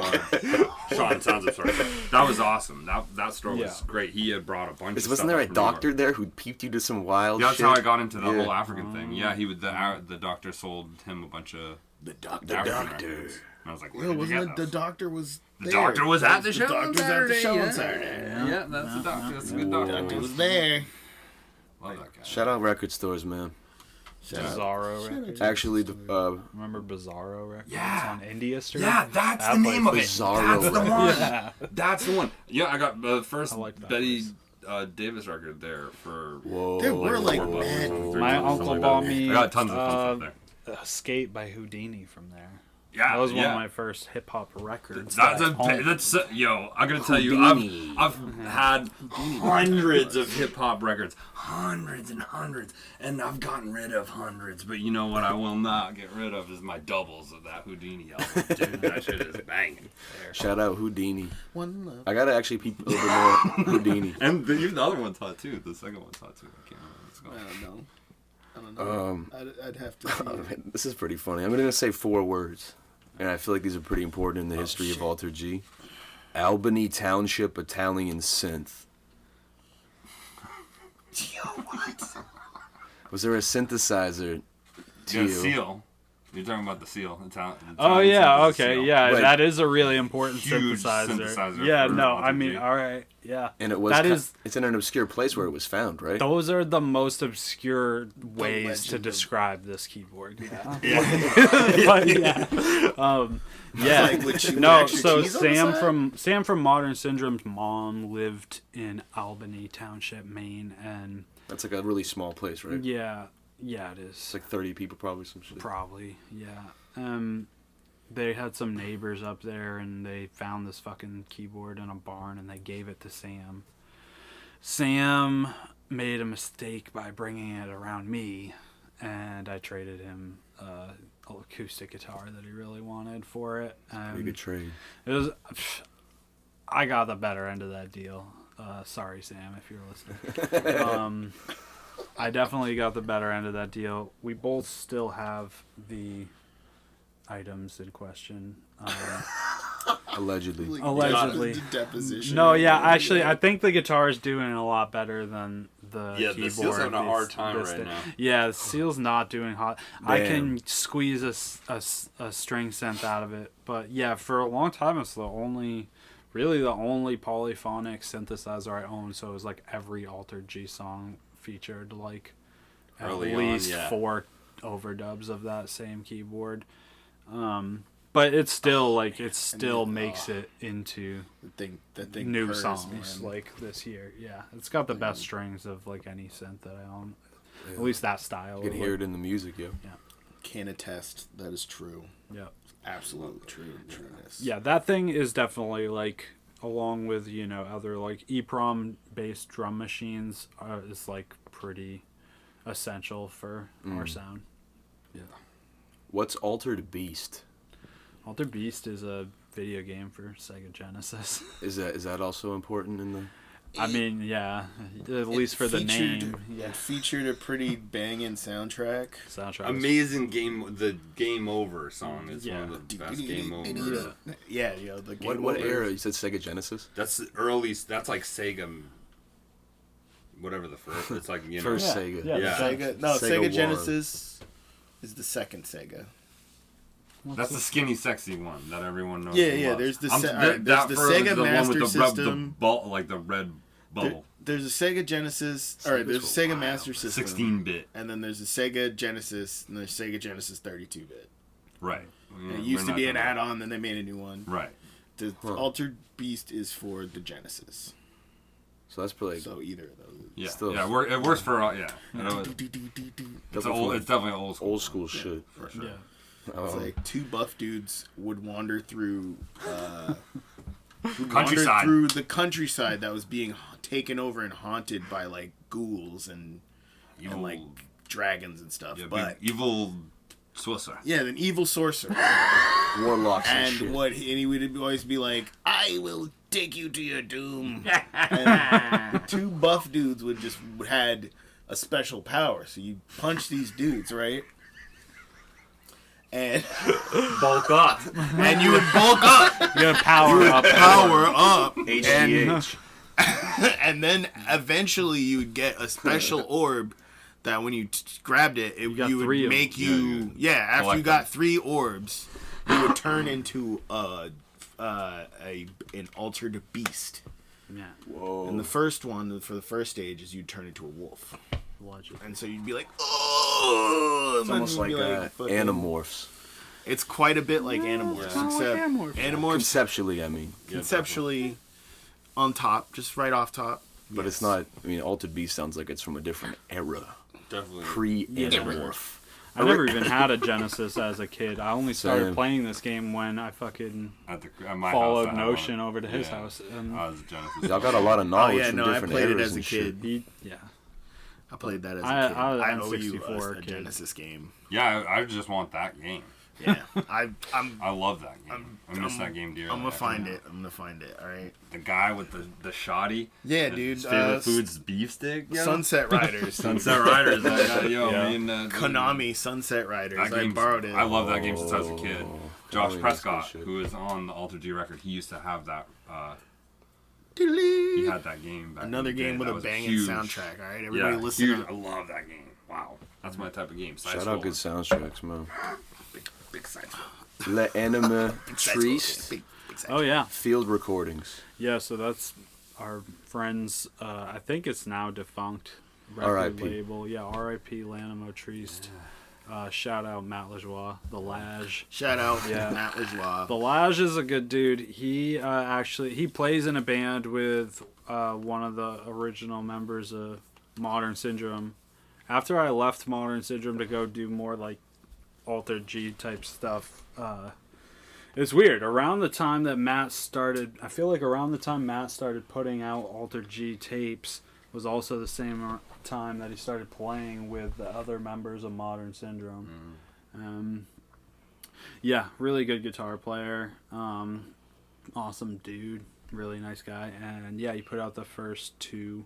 Sean. Sounds Absurd. That was awesome. That store was Yeah. great. He had brought a bunch of stuff. Wasn't there a up from New York. doctor there who peeped you to some wild Yeah, that's shit? how I got into the Yeah. whole African thing. Yeah, he would. The doctor sold him a bunch of The doctor. African records. And I was like, where Yo, did you wasn't get it the those? doctor was The there? doctor was at the show The on doctor was at the Saturday. show yeah. on Saturday. Yeah, that's the doctor. That's a good doctor. Doctor was there. Love that guy. Shout out record stores, man. Bizarro Records. Actually, the Remember Bizarro Records Yeah. on India Street? Yeah, that's That the name of it. place Bizarro That's the one. Yeah. That's the one. Yeah, I got the first I like that Betty Davis record there for. whoa. There were like $4 mad. or My $3 uncle something bought like that. me I got tons of fun stuff there. Escape by Houdini from there. Yeah, That was one yeah. of my first hip hop records. That's that I owned. yo. I gotta tell you, Houdini. I've had hundreds of hip hop records, hundreds and hundreds, and I've gotten rid of hundreds. But you know what? I will not get rid of is my doubles of that Houdini album. Dude, that shit is banging. Shout out Houdini. One love. I gotta actually peep a little bit more Houdini. And even the other one's hot too. The second one's hot too. I can't remember what's I called. don't know. I'd have to see. Oh, man, this is pretty funny. I'm gonna say 4 words, and I feel like these are pretty important in the history of Alter G. Albany Township Italian Synth. Was there a synthesizer? Yeah, Teal? Seal. You're talking about the Seal. Oh yeah, okay, Seal. yeah, Right. that is a really important Huge synthesizer. synthesizer Yeah, for no, Alter I mean, G. all right, yeah. And it was. That is- It's in an obscure place where it was found, right? Those are the most obscure ways to legend of- describe this keyboard. Yeah. Yeah. But, yeah. Like with No, extra so cheese on the Sam from Modern Syndrome's mom lived in Albany Township, Maine, and That's like a really small place, right? yeah, it It's is. like 30 people, probably some shit. Probably, yeah. they had some neighbors up there, and they found this fucking keyboard in a barn, and they gave it to Sam. Sam made a mistake by bringing it around me, and I traded him an acoustic guitar that he really wanted for it. Pretty good trade. It was. I got the better end of that deal. Sorry, Sam, if you're listening. I definitely got the better end of that deal. We both still have the items in question. Allegedly. Allegedly. The deposition. No, yeah, actually, I think the guitar is doing a lot better than the keyboard. the Seal's having a hard time right day. now. Yeah, the Seal's not doing hot. Damn. I can squeeze a string synth out of it, but yeah, for a long time it's the only polyphonic synthesizer I own. So it was like every Altered G song featured like Early at on, least yeah. 4 overdubs of that same keyboard. But it's still like makes it into That thing new purrs, songs man. like this year. Yeah, it's got the best strings of like any synth that I own. At least that style. You can hear it in the music, yo. Can attest that is true. Yeah. Absolute trueness. Yeah, that thing is definitely like, along with other like EEPROM based drum machines, is like pretty essential for our sound. Yeah. What's Altered Beast? Altered Beast is a video game for Sega Genesis. Is that also important in the? I mean, yeah, at least for the name. Yeah. It featured a pretty banging soundtrack. Amazing game. The Game Over song is one of the best Game Over. Yeah, the Game What Over. era? You said Sega Genesis? That's the early. That's like Sega. Whatever the first. It's like First Sega. Yeah. Sega 1. Genesis is the second Sega. That's the skinny, sexy one that everyone knows. Yeah, and yeah. loves. There's the that Sega further is the one Master with the System. like the red bubble. There's a Sega Genesis. All right, there's a Sega Master System. 16-bit. And then there's a Sega Genesis, and there's Sega Genesis 32-bit. Right. And it used to be an add-on, then they made a new one. Right. The Altered Beast is for the Genesis. So that's probably So either of those. Yeah. Still- Yeah. It works for yeah. It's definitely old school. old school shit. For sure. Yeah. It's like two buff dudes would wander through Countryside. through the countryside that was being taken over and haunted by like ghouls and like dragons and stuff. Yeah, but evil sorcerer. yeah, an evil sorcerer. Warlocks and And shit. he would always be like, "I will take you to your doom." And the two buff dudes had a special power. So you punch these dudes, right? And Bulk up. and you would bulk up, You gotta power up. power up, HGH. and then eventually you would get a special orb that when you grabbed it, got you would 3 of make them. you after collect you got them. 3 orbs, you would turn into an altered beast. Yeah. Whoa. And the first one for the first stage is you'd turn into a wolf, Logic. and so you'd be like, oh, It's almost like fucking- Animorphs. It's quite a bit like Animorphs, except Animorphs Conceptually, I mean. conceptually on top, just right off top. But it's not, I mean, Altered Beast sounds like it's from a different era. Definitely. Pre-Animorph. I never even had a Genesis as a kid. I only started Same. playing this game when I fucking At my followed house, I had Notion one. over to his Yeah. house. And I was a Genesis. Y'all got a lot of knowledge yeah, from no, I different played it eras as a and shit. kid. yeah. I played that as a I- kid. I was I on owe you 64 a kid. Genesis game. Yeah, I just want that game. Yeah, I love that game. I miss that game dearly. I'm gonna find it. I'm gonna find it. All right. The guy with the shoddy. Yeah, His dude. favorite food's beef steak. Yo? Sunset Riders. Sunset Riders. Yo, Yeah. me and Konami Sunset Riders. That I game's- borrowed it. I love that game since I was a kid. Josh Konami is Prescott, good shit. who is on the Alter G record, he used to have that. He He had that game. Back Another in the day. game with That a was banging huge. soundtrack. All right, everybody, Yeah, listen huge. up. I love that game. Wow, that's my type of game. Shout out good soundtracks, man. big side. Le Anime Triste. Big Oh yeah. Field recordings. Yeah. So that's our friends. I think it's now defunct. Record R.I.P.. label. Yeah. R.I.P. Lanimo Triste. Shout out Matt Lajoie, the Lage. Shout out Yeah. Matt Lajoie. The Lage is a good dude. He he plays in a band with one of the original members of Modern Syndrome. After I left Modern Syndrome to go do more like Altered G type stuff, It's weird. Around the time that Matt started, I feel like around the time Matt started putting out Alter G tapes was also the same time that he started playing with the other members of Modern Syndrome. Yeah, really good guitar player. Awesome dude. Really nice guy. And yeah, he put out the first 2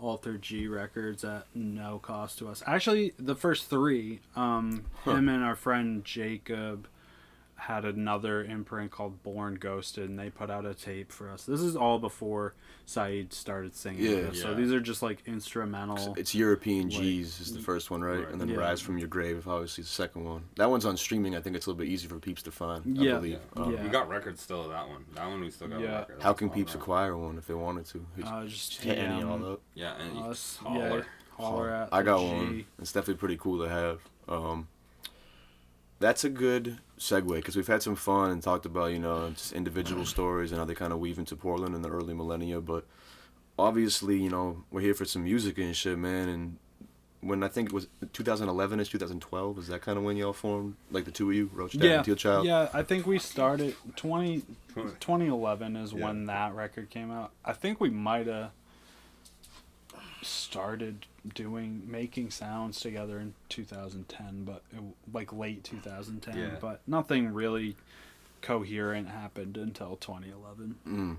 Alter G records at no cost to us. Actually, the first 3, him and our friend Jacob had another imprint called Born Ghosted, and they put out a tape for us. This is all before Saeed started singing with us, so these are just like instrumental. It's European G's is the first one, right? And then Rise From Your Grave, obviously the second one. That one's on streaming. I think it's a little bit easier for peeps to find, I believe. We got records still of that one. That one we still got a record. How can peeps acquire one if they wanted to? Just hit any all up. Yeah, and us, holler. at I got G. one. It's definitely pretty cool to have. That's a good segue because we've had some fun and talked about, just individual stories and how they kind of weave into Portland in the early millennia. But obviously, we're here for some music and shit, man. And when I think it was 2011-ish, 2012, is that kind of when y'all formed, like the two of you, Roach Dad and Teal Child? Yeah, I think we started 2011 is when that record came out. I think we might have started making sounds together in 2010, but like late 2010, but nothing really coherent happened until 2011.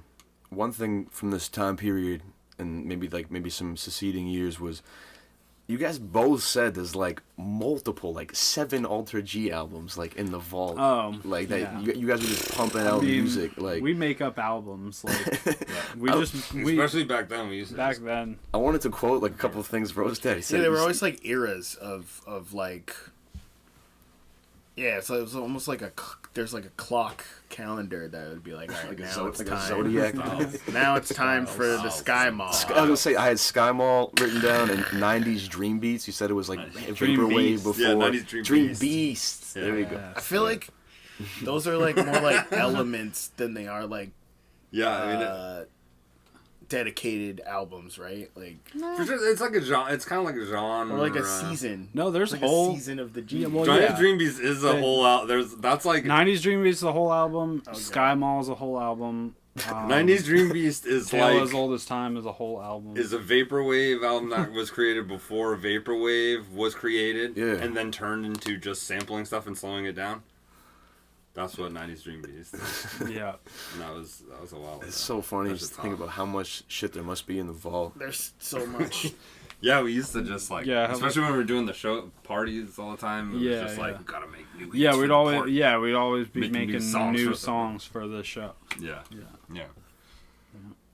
One thing from this time period and maybe some succeeding years was you guys both said there's like multiple 7 Alter G albums in the vault. You guys were just pumping out music we make up albums especially back then we used to then. I wanted to quote a couple of things Roach Dad. He said there were always eras of it's almost there's a clock calendar that would be all right, now it's time. A zodiac. Now it's time for the Sky Mall. I was gonna say I had Sky Mall written down and 90s Dream Beats. You said it was Vaporwave before. Yeah, 90s Dream Beasts. Yeah. There you go. I feel those are more elements than they are dedicated albums, right? For sure, it's like a genre. It's kind of like a genre, or a season. No, there's a season of the G. Dream Beats is a whole out. That's 90s Dream Beats is the whole album. Sky Mall is a whole album. 90s Dream Beast is Tale as Old as Time is a whole album. Is a vaporwave album that was created before vaporwave was created, and then turned into just sampling stuff and slowing it down. That's what 90s Dream Beast is. Yeah. And that was a while ago. It's so funny just to think about how much shit there must be in the vault. There's so much. Yeah, we used to just especially when we were doing the show parties all the time. It was just we gotta make new hits. We'd always be making new songs for the show. Yeah.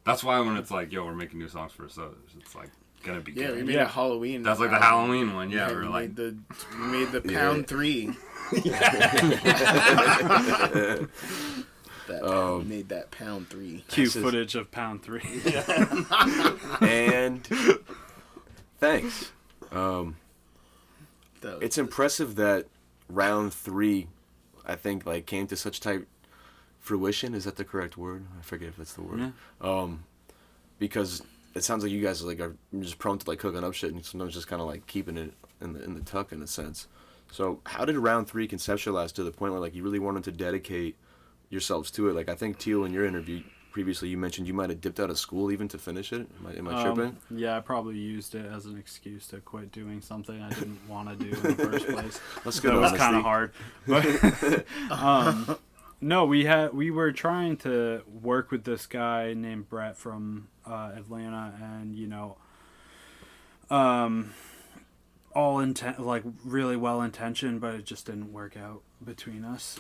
That's why when it's we're making new songs for a show, it's gonna be good. We made a Halloween. That's the Halloween one. Yeah, we made the Pound 3. We made that Pound 3. Cue footage of Pound 3. And thanks. It's impressive that round 3, I think, came to such tight fruition. Is that the correct word? I forget if that's the word. Yeah. Because it sounds like you guys are just prone to cooking up shit and sometimes just kind of keeping it in the tuck in a sense. So how did round 3 conceptualize to the point where you really wanted to dedicate yourselves to it? I think Teal, in your interview previously, you mentioned you might have dipped out of school even to finish it. Am I tripping? Yeah, I probably used it as an excuse to quit doing something I didn't want to do in the first place. That's good. That was kind of hard. But no, we were trying to work with this guy named Brett from Atlanta, and all really well intentioned, but it just didn't work out between us.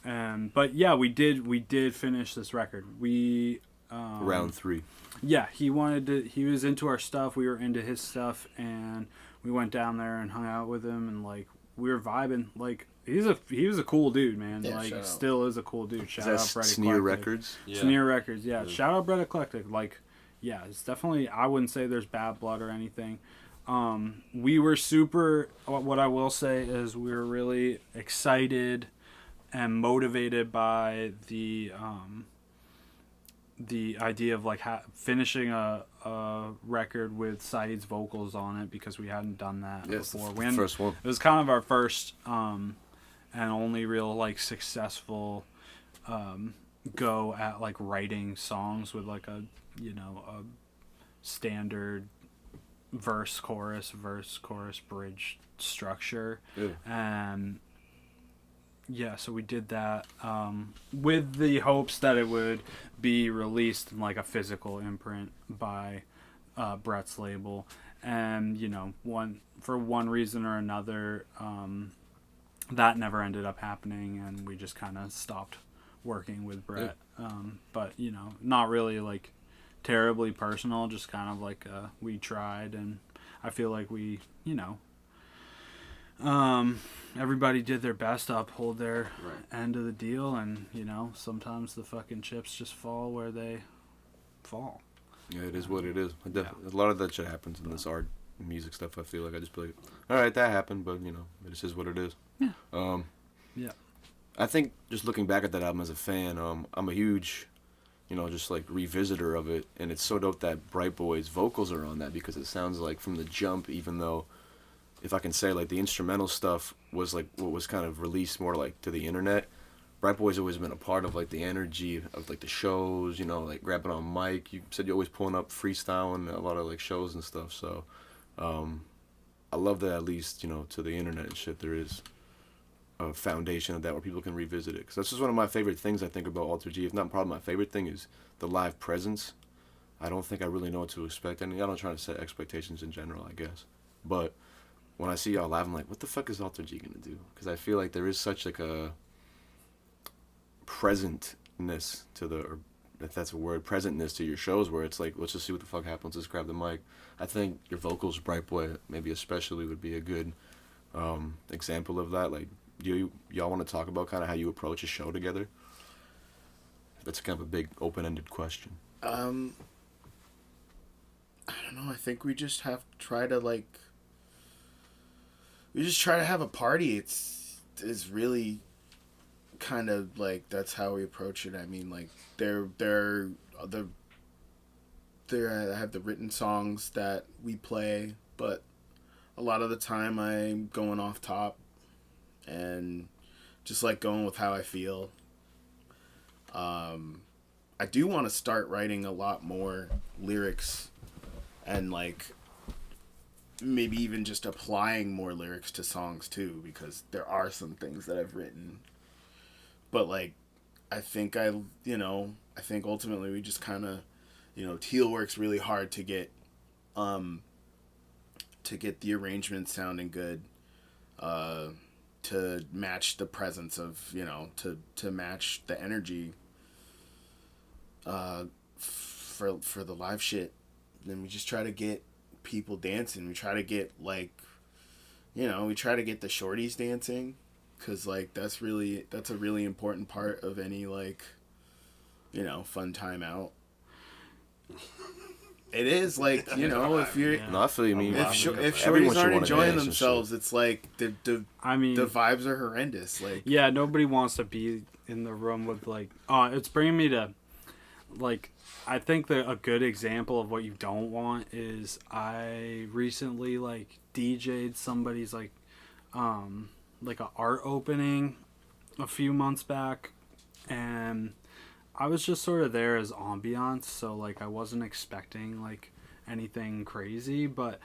But yeah, we did finish this record. Round 3. Yeah, he was into our stuff, we were into his stuff, and we went down there and hung out with him, and we were vibing. He was a cool dude, man. Still is a cool dude. Shout out Brett Sneer Eclectic. Records. Yeah. Sneer Records, yeah. Shout out Brett Eclectic. It's definitely, I wouldn't say there's bad blood or anything. We were what I will say is we were really excited and motivated by the idea of finishing a record with Saeed's vocals on it, because we hadn't done that before. The first one. It was kind of our first and only real like successful go at like writing songs with like a standard verse chorus bridge structure. And so we did that with the hopes that it would be released in like a physical imprint by Brett's label. And for one reason or another, that never ended up happening, and we just kind of stopped working with Brett. But not really like terribly personal, just kind of like we tried, and I feel like we everybody did their best to uphold their end of the deal, and sometimes the fucking chips just fall where they fall. Yeah, it is what it is. A lot of that shit happens in this art and music stuff. I feel like I just be like, all right, that happened, but it just is what it is. I think just looking back at that album as a fan, I'm a huge, just like revisitor of it, and it's so dope that Bright Boy's vocals are on that, because it sounds like from the jump, even though, if I can say, like the instrumental stuff was like what was kind of released more like to the internet. Bright Boy's always been a part of like the energy of like the shows, like grabbing on mic. You said you're always pulling up freestyling a lot of like shows and stuff. So I love that at least, to the internet and shit, there is a foundation of that where people can revisit it. Because that's just one of my favorite things I think about Alter G. If not probably my favorite thing is the live presence. I don't think I really know what to expect. I don't try to set expectations in general, I guess. But when I see y'all live, I'm like, what the fuck is Alter G going to do? Because I feel like there is such like a presentness to or if that's a word, presentness to your shows, where it's like, let's just see what the fuck happens, let's grab the mic. I think your vocals, Bright Boy, maybe especially, would be a good example of that. Like, y'all want to talk about kind of how you approach a show together? That's kind of a big open-ended question. I don't know. I think we just have to try to have a party. It's really kind of like that's how we approach it. I mean, like I have the written songs that we play, but a lot of the time I'm going off top and just like going with how I feel. I do want to start writing a lot more lyrics and like maybe even just applying more lyrics to songs too, because there are some things that I've written, but like I think ultimately we just kind of, Teal works really hard to get the arrangement sounding good, to match the presence of, to match the energy for the live shit. Then we just try to get people dancing. We try to get we try to get the shorties dancing, because like that's a really important part of any fun time out. It is like, if you're no, I feel you mean if shorties aren't enjoying themselves, it's like the vibes are horrendous. Like, yeah, nobody wants to be in the room with it's bringing me to I think that a good example of what you don't want is I recently DJ'd somebody's a art opening a few months back, and I was just sort of there as ambiance, so I wasn't expecting anything crazy, but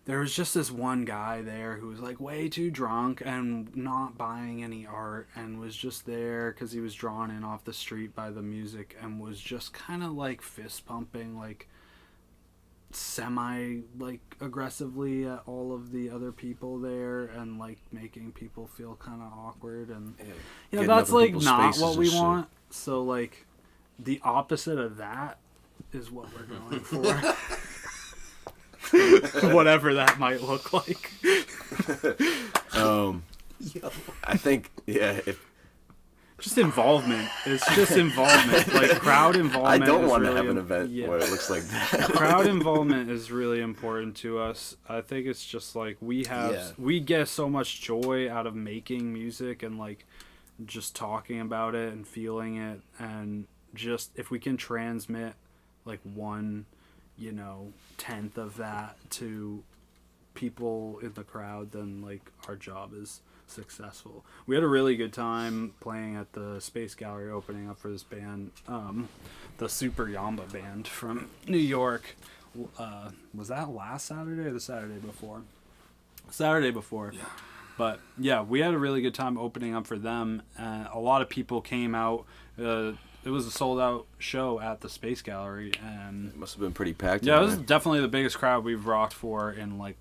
there was just this one guy there who was way too drunk and not buying any art, and was just there because he was drawn in off the street by the music, and was just kind of fist pumping semi aggressively at all of the other people there, and making people feel kind of awkward, and that's not what we want. So the opposite of that is what we're going for. Whatever that might look like. I think just involvement. It's just involvement, crowd involvement. I don't want to really have an event where it looks like that. Crowd involvement is really important to us. I think it's just we get so much joy out of making music and just talking about it and feeling it, and just if we can transmit 1 10th of that to people in the crowd, then like our job is successful. We had a really good time playing at the Space Gallery, opening up for this band, the Super Yamba band from New York. Was that last Saturday or the Saturday before? Saturday before. Yeah. But yeah, we had a really good time opening up for them. A lot of people came out. It was a sold out show at the Space Gallery, and It must have been pretty packed. yeah, in it was there. definitely the biggest crowd we've rocked for in like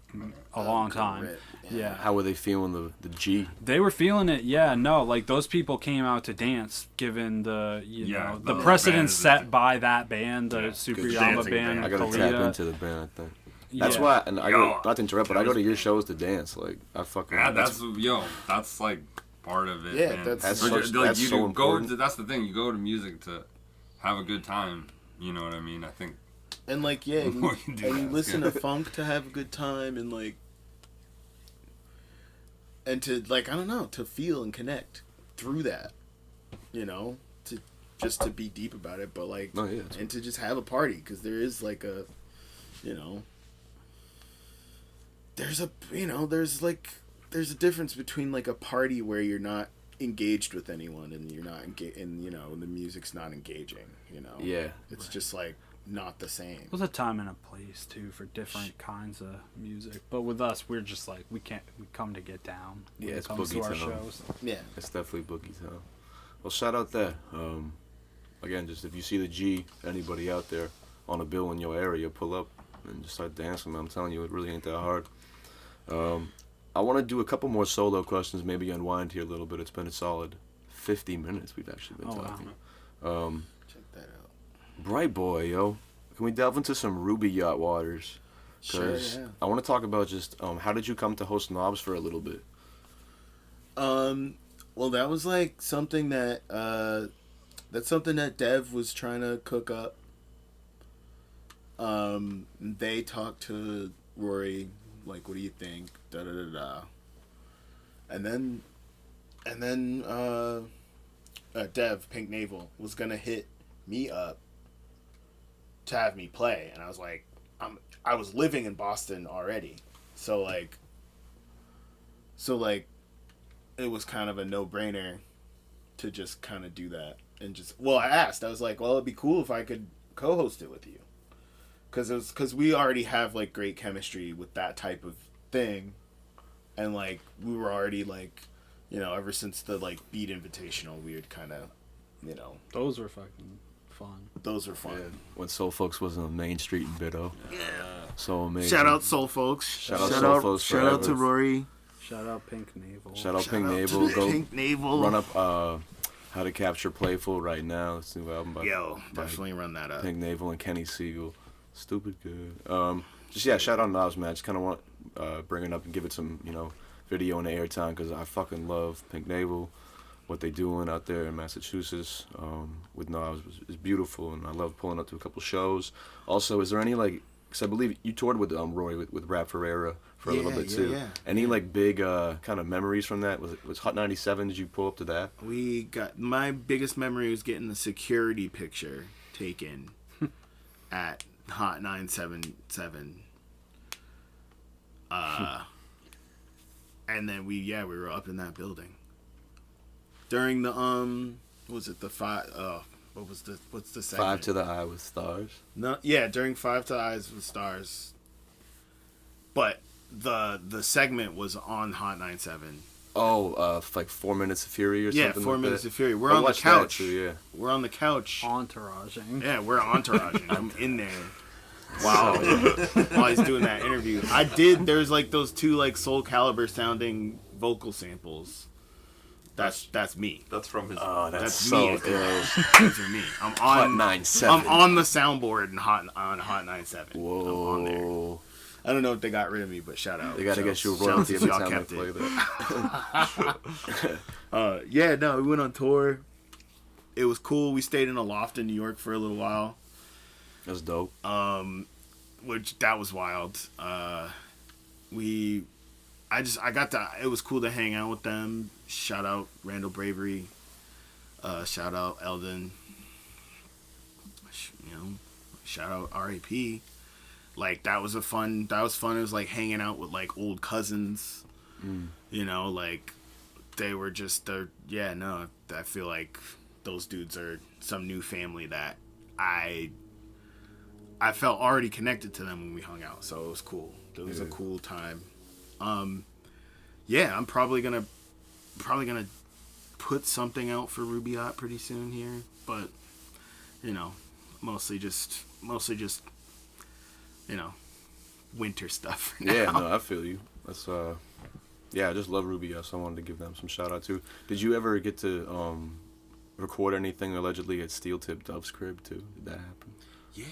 a long time. Rip. Yeah. How were they feeling the G? They were feeling it, yeah. No, like those people came out to dance, given the Yeah, the the precedent band is set by that band, the Yeah, Super good Yamba dancing band. band. I gotta Kalita. tap into the band. I think that's Yeah. why. And I go, Yo, not to interrupt, but I go to your shows to dance. Like I fucking. Yeah, that's like part of it. Yeah, man. that's Like, such- like, that's you so do go important. to, that's the thing. You go to music to have a good time. You know what I mean? I think. And like, yeah, The more you do and you that, listen yeah. to funk to have a good time, and like, and to like, I don't know, to feel and connect through that, you know, to just to be deep about it, but like, No, yeah, and to just have a party, because there is like a, you know, there's a, you know, there's a difference between like a party where you're not engaged with anyone and you're not engaged, and you know the music's not engaging, you know, Yeah. it's just like not the same. There's a time and a place too for different kinds of music, but with us, we're just like we come to get down when Yeah, it it's comes to boogie our time. shows. Yeah. It's definitely Boogie Town. Well, shout out that. Again, just if you see the G, anybody out there on a bill in your area, pull up and just start dancing. I'm telling you, it really ain't that hard. I want to do a couple more solo questions, maybe unwind here a little bit. It's been a solid 50 minutes we've actually been Oh, wow. talking. Check that out. Bright Boy, yo. Can we delve into some Ruby Yacht waters? Sure, Because yeah. I want to talk about just how did you come to host Knobs for a little bit? Well, that was like something that that's something that Dev was trying to cook up. They talked to Rory, like, what do you think? Da da da da. And then Dev, Pink Navel, was gonna hit me up to have me play, and I was like, I was living in Boston already, so like, it was kind of a no-brainer to just kind of do that. And just, well, I asked, I was like, well, it'd be cool if I could co-host it with you, because we already have like great chemistry with that type of thing, and like we were already like, you know, ever since the like Beat Invitational, we had kind of, you know, Those were fucking fun. those were fun. When Soul Folks was on Main Street in Biddo. Yeah. So amazing. Shout out Soul Folks. Shout out Soul Folks Shout out to forever. Rory. Shout out Pink Navel. Shout out Shout Pink out Navel. to Go Pink Navel. run up How to Capture Playful right now. It's a new album by Yo, definitely run that up. Pink Navel and Kenny Siegel. Stupid good. Just yeah, shout out Knobs, man. I just kind of want bring it up and give it some, you know, video and airtime because I fucking love Pink Navel. What they doing out there in Massachusetts with Knobs is beautiful, and I love pulling up to a couple shows. Also, is there any like? Because I believe you toured with Roy with Rap Ferreira for a little bit too. Yeah. Any like big kind of memories from that? Was Hot 97? Did you pull up to that? We got, my biggest memory was getting the security picture taken at Hot 977. And then we were up in that building during the what was it, the five? What's the segment? 5 to the Eye with Stars. No, yeah, during 5 to Eyes with Stars. But the segment was on Hot 97. Oh, like 4 Minutes of Fury or Yeah, something. 4 like Minutes that. of Fury. We're I on the watched that couch. too, yeah. We're on the couch. Entouraging. Yeah, we're entouraging. I'm in there. Wow. While he's doing that interview. There's like those two like Soul Calibur sounding vocal samples. That's me. That's from his. Oh, that's That's so me. ill. Those are me. I'm Hot on 97. I'm on the soundboard in Hot 97. Whoa. I'm on there. I don't know if they got rid of me, but shout out. They gotta Shout get you a out- shout out royalty if every y'all time they kept play it. that. Yeah, no, we went on tour. It was cool. We stayed in a loft in New York for a little while. That's dope. Which that was wild. It was cool to hang out with them. Shout out Randall Bravery. Shout out Eldon. Shout out R.A.P. Like that was fun. It was like hanging out with like old cousins. You know, like they were just I feel like those dudes are some new family that I felt already connected to them when we hung out, so it was cool. It was a cool time. Yeah, I'm probably gonna put something out for Yacht pretty soon here, but you know, mostly just you know, winter stuff for now. Yeah, no, I feel you. That's I just love Yacht, so I wanted to give them some shout out too. Did you ever get to record anything allegedly at Steel Tip Dove's crib too? Did that happen? Yeah.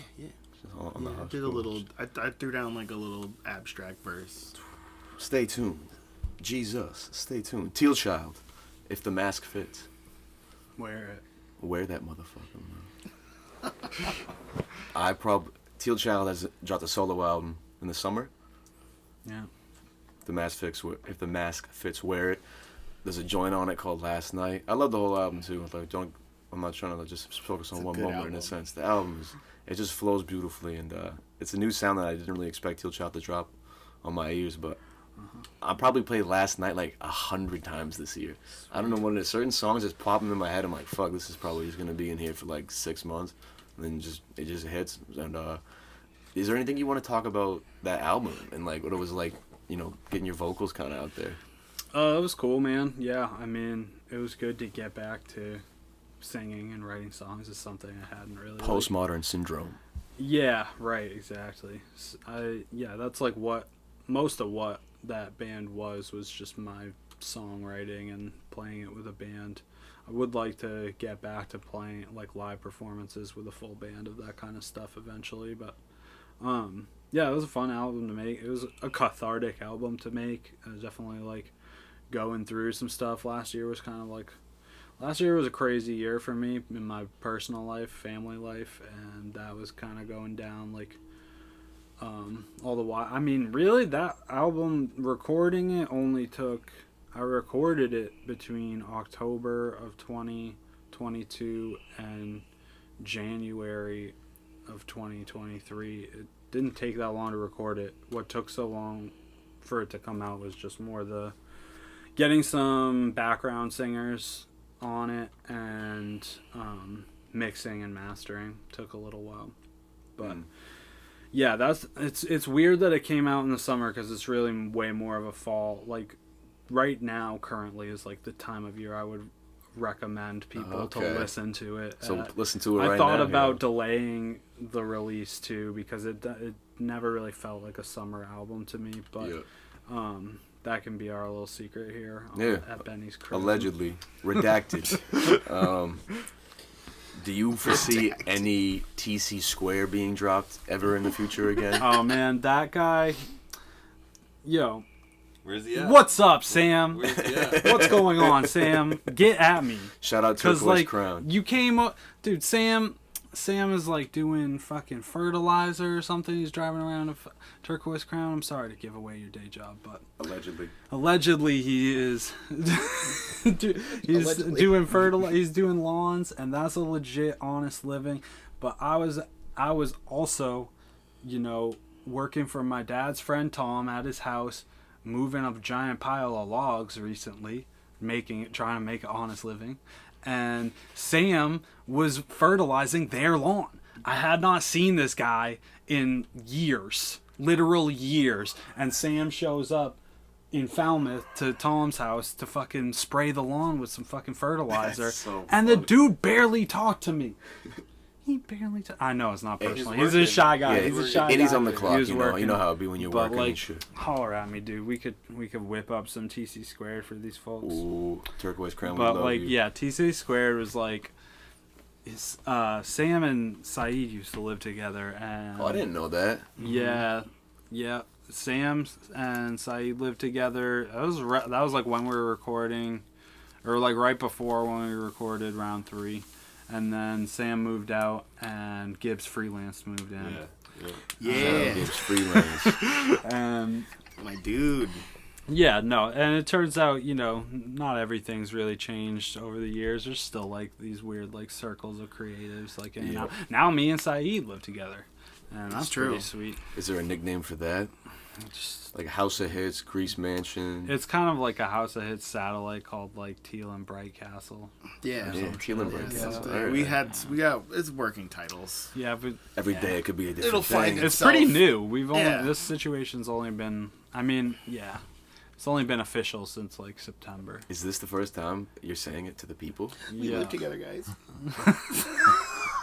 I did a little. I threw down like a little abstract verse. Stay tuned. Jesus, stay tuned. Teal Child, if the mask fits. Wear that motherfucker, man. Teal Child has dropped a solo album in the summer. Yeah. If the mask fits, wear it. There's a joint on it called Last Night. I love the whole album too. Like, I'm not trying to just focus on one moment in a sense. The album it just flows beautifully, and it's a new sound that I didn't really expect Teal Child to drop on my ears, but I'll probably play Last Night like 100 times this year. I don't know what it is. Certain songs just popping in my head. I'm like, fuck, this is probably just gonna be in here for like 6 months, and then it just hits. And is there anything you want to talk about that album and like what it was like, you know, getting your vocals kind of out there? It was cool, man. Yeah, I mean, it was good to get back to singing and writing songs. Is something I hadn't really. Postmodern syndrome. Yeah, right, exactly. That's like most of what that band was just my songwriting and playing it with a band. I would like to get back to playing like live performances with a full band of that kind of stuff eventually, but it was a fun album to make. It was a cathartic album to make. Definitely like going through some stuff. Last year was a crazy year for me in my personal life, family life, and that was kind of going down like all the while. I mean, really, that album, recording it I recorded it between October of 2022 and January of 2023. It didn't take that long to record it. What took so long for it to come out was just more the getting some background singers on it, and mixing and mastering took a little while. But yeah, it's weird that it came out in the summer because it's really way more of a fall. Like right now, currently is like the time of year I would recommend people to listen to it. So listen to it right now. I thought about delaying the release too because it never really felt like a summer album to me. But that can be our little secret here at Benny's crib. Allegedly. Redacted. Do you foresee any TC Square being dropped ever in the future again? Oh, man, that guy... Yo. Where's he at? What's up, Sam? What's going on, Sam? Get at me. Shout out Turquoise Crown. You came up... Dude, Sam is like doing fucking fertilizer or something. He's driving around a Turquoise Crown. I'm sorry to give away your day job, but allegedly he is doing fertilizer. He's doing lawns, and that's a legit honest living. But I was also, you know, working for my dad's friend Tom at his house, moving a giant pile of logs recently, trying to make an honest living. And Sam was fertilizing their lawn. I had not seen this guy in years, literal years. And Sam shows up in Falmouth to Tom's house to fucking spray the lawn with some fucking fertilizer. And the dude barely talked to me. He barely I know it's not personal. He's a shy guy. Yeah, he's a shy guy. And he's on the clock, you know how it be when you're working like, and shit. Holler at me, dude. We could whip up some TC Squared for these folks. Ooh, Turquoise Crown. But like, yeah, TC Squared was like, Sam and Saeed used to live together, and I didn't know that. Yeah. Sam and Saeed lived together. That was like when we were recording, or like right before when we recorded round 3. And then Sam moved out, and Gibbs Freelance moved in. Yeah. Gibbs Freelance. My dude. Yeah, no, and it turns out, you know, not everything's really changed over the years. There's still like these weird like circles of creatives. Like, now me and Saeed live together. And that's true. pretty sweet. Is there a nickname for that? Just, Like House of Hits, Grease Mansion. it's kind of like a House of Hits satellite called like Teal and Bright Castle. Yeah. Yeah, Teal and Bright Yeah, Castle. something. Alright. We got it's working titles. Yeah, but Every day it could be a different It'll thing. find it's itself. pretty new. We've only Yeah. this situation's only been. I mean, yeah, it's only been official since like September. Is this the first time you're saying it to the people? We Yeah. live together, guys.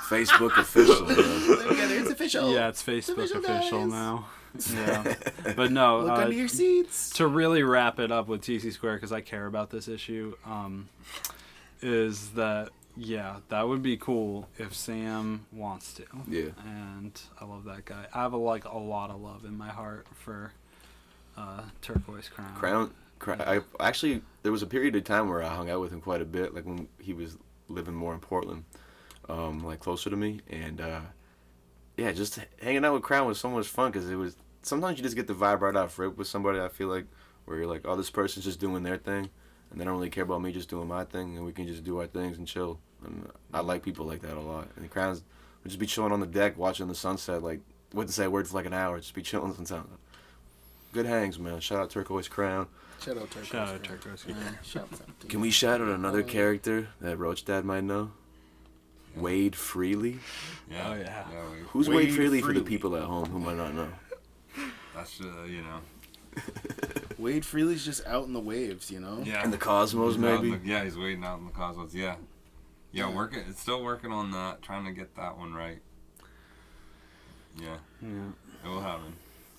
Facebook official. We Man. live together. It's official. Yeah, it's Facebook official, official guys. now. Yeah, but no. Look under your seats. To really wrap it up with TC Square, because I care about this issue, is that that would be cool if Sam wants to. Yeah. And I love that guy. I have a lot of love in my heart for Turquoise Crown. Actually, there was a period of time where I hung out with him quite a bit, like when he was living more in Portland, like closer to me, and just hanging out with Crown was so much fun because it was sometimes you just get the vibe right off rip with somebody. I feel like where you're like, oh, this person's just doing their thing, and they don't really care about me just doing my thing, and we can just do our things and chill. And I like people like that a lot. And Crown's would just be chilling on the deck watching the sunset, like wouldn't say a word for like an hour, just be chilling sometimes. Good hangs, man. Shout out Turquoise Crown. Shout out Turquoise. Shout out Turquoise Crown. Shout out. Can we shout out another character that Roach Dad might know? Wade Freely. Yeah. Oh, yeah. Who's Wade Wade Freely for the Freely. people at home who might not know? That's you know. Wade Freely's just out in the waves, you know. Yeah. In the cosmos, He's out in maybe? yeah, he's waiting out in the cosmos. Yeah. Yeah, it's still working on that, trying to get that one right. Yeah, Yeah. it will happen.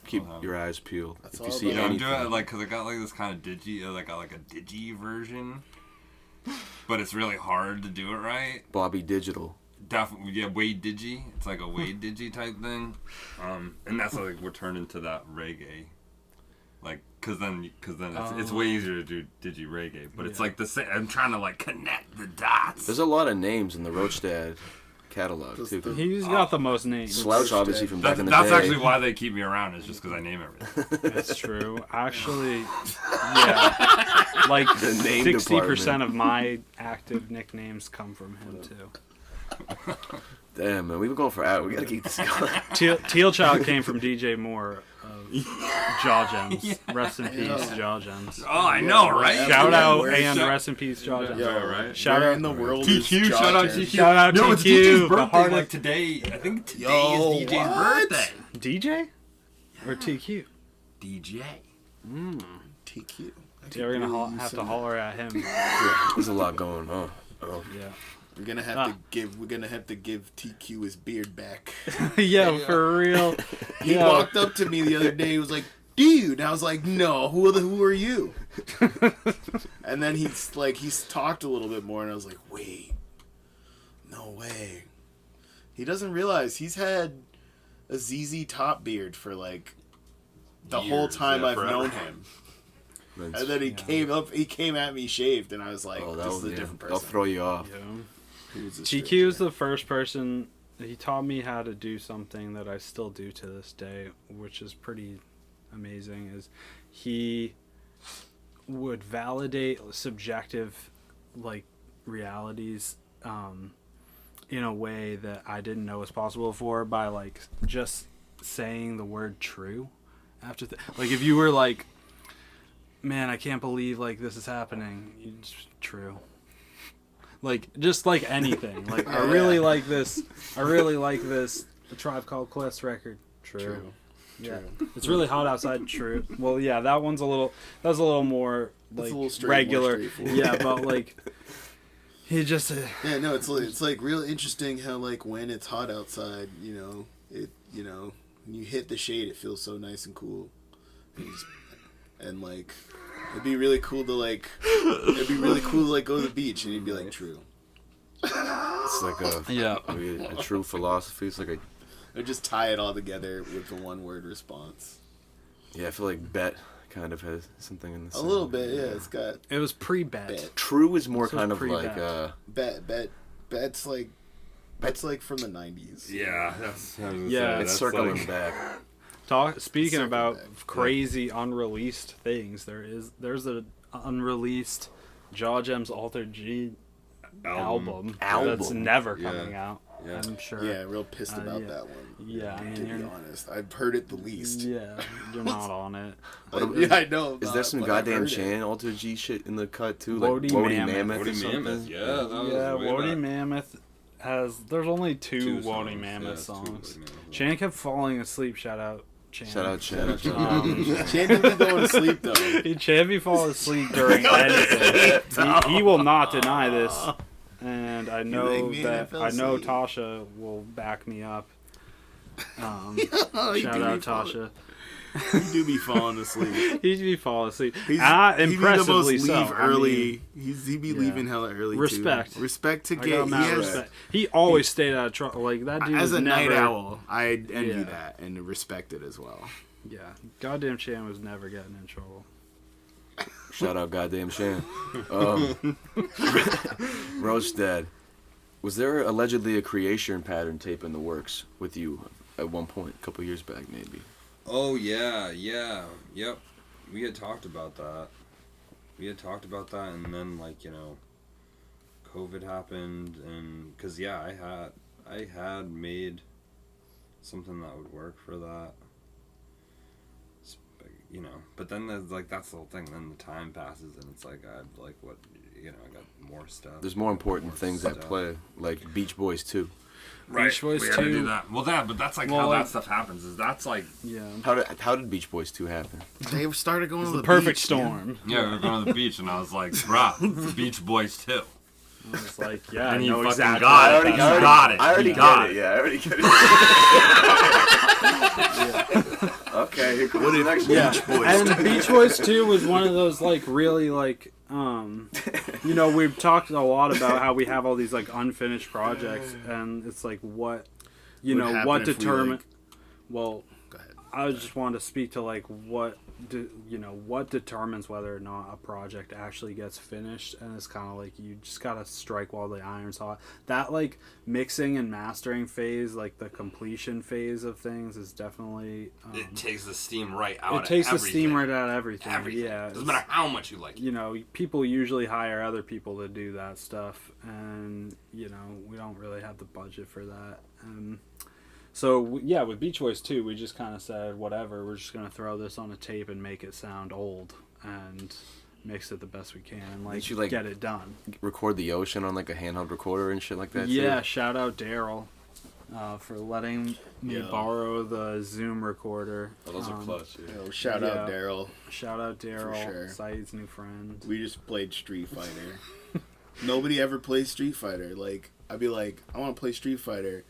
Keep your eyes peeled. That's if all you see about- I'm anything. doing it like because I got like this kind of digi, like got like a digi version, but it's really hard to do it right. Bobby Digital. Definitely, yeah, Wade Digi. It's like a Wade Digi type thing, and that's like we're turning to that reggae, like because then it's way easier to do digi reggae, but it's like the same. I'm trying to like connect the dots. There's a lot of names in the Roach Dad catalog, too. He's got the most names. Slouch, obviously, from back in the That's day. actually why they keep me around. Is just because I name everything. That's true. Actually, yeah. Like The name 60% of my active nicknames come from him too. Damn, man. We've been going for hours. We gotta keep this going. Teal Child came from DJ Moore of Jaw Gems. Rest in peace, Jaw Gems. Oh, I know, right? Shout out Where- and shout- rest in peace, Jaw Gems. Yeah, right. Shout Where out in the world TQ, is shout out Josh TQ. Shout out No, it's TQ, DJ's the birthday. hardest- Like today, I think today Yo, is DJ's what? birthday. DJ or TQ? DJ. TQ. Yeah, we're gonna have to holler at him. Yeah, there's a lot going on. Oh. Yeah. We're gonna have to give TQ his beard back. Yeah, for real. He Yeah. walked up to me the other day. He was like, "Dude," and I was like, "No, who are you?" And then he's talked a little bit more, and I was like, "Wait, no way." He doesn't realize he's had a ZZ Top beard for like the whole Years, time yeah, I've forever. known him. That's- And then he came at me shaved, and I was like, oh, "This is a different person." They'll throw you off. Yeah. He was a straight TQ is man. the first person. He taught me how to do something that I still do to this day, which is pretty amazing. Is he would validate subjective, like, realities, in a way that I didn't know was possible before by like just saying the word "true" after. Like if you were like, "Man, I can't believe like this is happening," you just true. Like just like anything. Like I really like this. I really like this. The Tribe Called Quest record. True. Yeah. True. It's really hot outside. True. Well, yeah, that one's a little. That's a little more That's like a little more regular. straightforward. Yeah, but like he just. Yeah, no, it's like real interesting how like when it's hot outside, when you hit the shade, it feels so nice and cool, and like it'd be really cool to like go to the beach and you'd be like true. It's like a true philosophy. It's like a Or just tie it all together with the one word response. I feel like bet kind of has something in the A little bit, yeah. It's got It was pre-bet. bet. True is more So kind of pre-bet. like Bet's like from the 90s. Yeah, that's. I was gonna Yeah, say, it's that's circling like- back. Speaking Circle about back. crazy unreleased things, there's an unreleased Jaw Gems Altered G album that's Album. never Yeah. coming out. Yeah. I'm sure. Yeah, real pissed about yeah. that one. Yeah, I mean, To be honest, I've heard it the least. Yeah, you're not on it. Yeah, I know. Is there some but I've goddamn heard it. Chan Alter G shit in the cut too? Wody Mammoth. or Woody something? Mammoth, yeah. That was Yeah, way Wody back. Mammoth has. There's only two Wody songs. Mammoth Yeah, songs. two Wody Mammoth. Chan kept falling asleep. Shout out Chan. Shout out Chan. Chan didn't be going to sleep though. Chan be falling asleep during anything. He will not deny this, and I know like, "Man, I that fell I know asleep." Tasha will back me up. You Shout do out be falling- Tasha. You do be falling asleep. He'd be falling asleep. He'd Impressively leave so. early. I mean, He'd be yeah. leaving hella early. Respect. Too. Respect to I got get. mad He has, respect. He always stayed out of trouble. Like that dude as was a never, night owl, I envy Yeah. that and respect it as well. Yeah, goddamn Chan was never getting in trouble. Shout out goddamn Shan. Roach Dad. Was there allegedly a creation pattern tape in the works with you at one point, a couple years back maybe? Oh yeah, yep. We had talked about that. And then COVID happened, and because I had made something that would work for that. But then there's that's the whole thing. Then the time passes, and it's like I got more stuff. There's more important things at play, like Beach Boys 2. Right. Beach Boys we had to 2. do that. Well, but that's Well, how like- that stuff happens. Is that's Yeah, How did Beach Boys 2 happen? They started going to the the perfect beach, man. storm. Yeah, we were going to the beach, and I was like, bruh, the Beach Boys too. I was like, yeah, I And he know fucking exactly. got it. what He that's got it. I already He got get it. it. Yeah, I already get it. Okay, here comes the next Yeah, Beach Boys. and Beach Boys 2 was one of those really we've talked a lot about how we have all these unfinished projects, and it's what What what happened if we, determine. Well, Go ahead. I just wanted to speak to what what determines whether or not a project actually gets finished, and it's kind of you just gotta strike while the iron's hot. That mixing and mastering phase, the completion phase of things, is definitely It takes the steam right out. it takes of the steam everything. right out of everything. Everything. Yeah, Doesn't matter how much you like it. People usually hire other people to do that stuff, and we don't really have the budget for that. So with Beach Boys 2, we just kind of said, whatever, we're just gonna throw this on a tape and make it sound old and mix it the best we can, Did you, get it done. Record the ocean on a handheld recorder and shit like that Yeah, too? shout out Daryl for letting me Yeah. borrow the Zoom recorder. Oh, those are clutch. Yeah. Yo, shout out Yeah. Daryl. Shout out Daryl, sure. Saeed's new friend. We just played Street Fighter. Nobody ever plays Street Fighter. I'd be like, I want to play Street Fighter.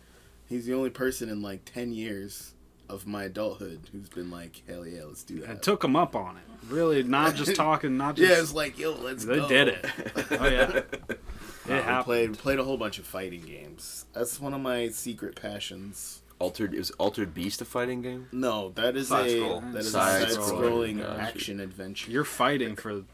He's the only person in 10 years of my adulthood who's been like, hell yeah, let's do that. I took him up on it. Really, not just talking, not just. Yeah, it's like, yo, let's They go. did it. Oh yeah. We It happened. played a whole bunch of fighting games. That's one of my secret passions. Is Altered Beast a fighting game? No, that is Side-scroll. a Side-scrolling, side-scrolling gotcha. action adventure. You're fighting for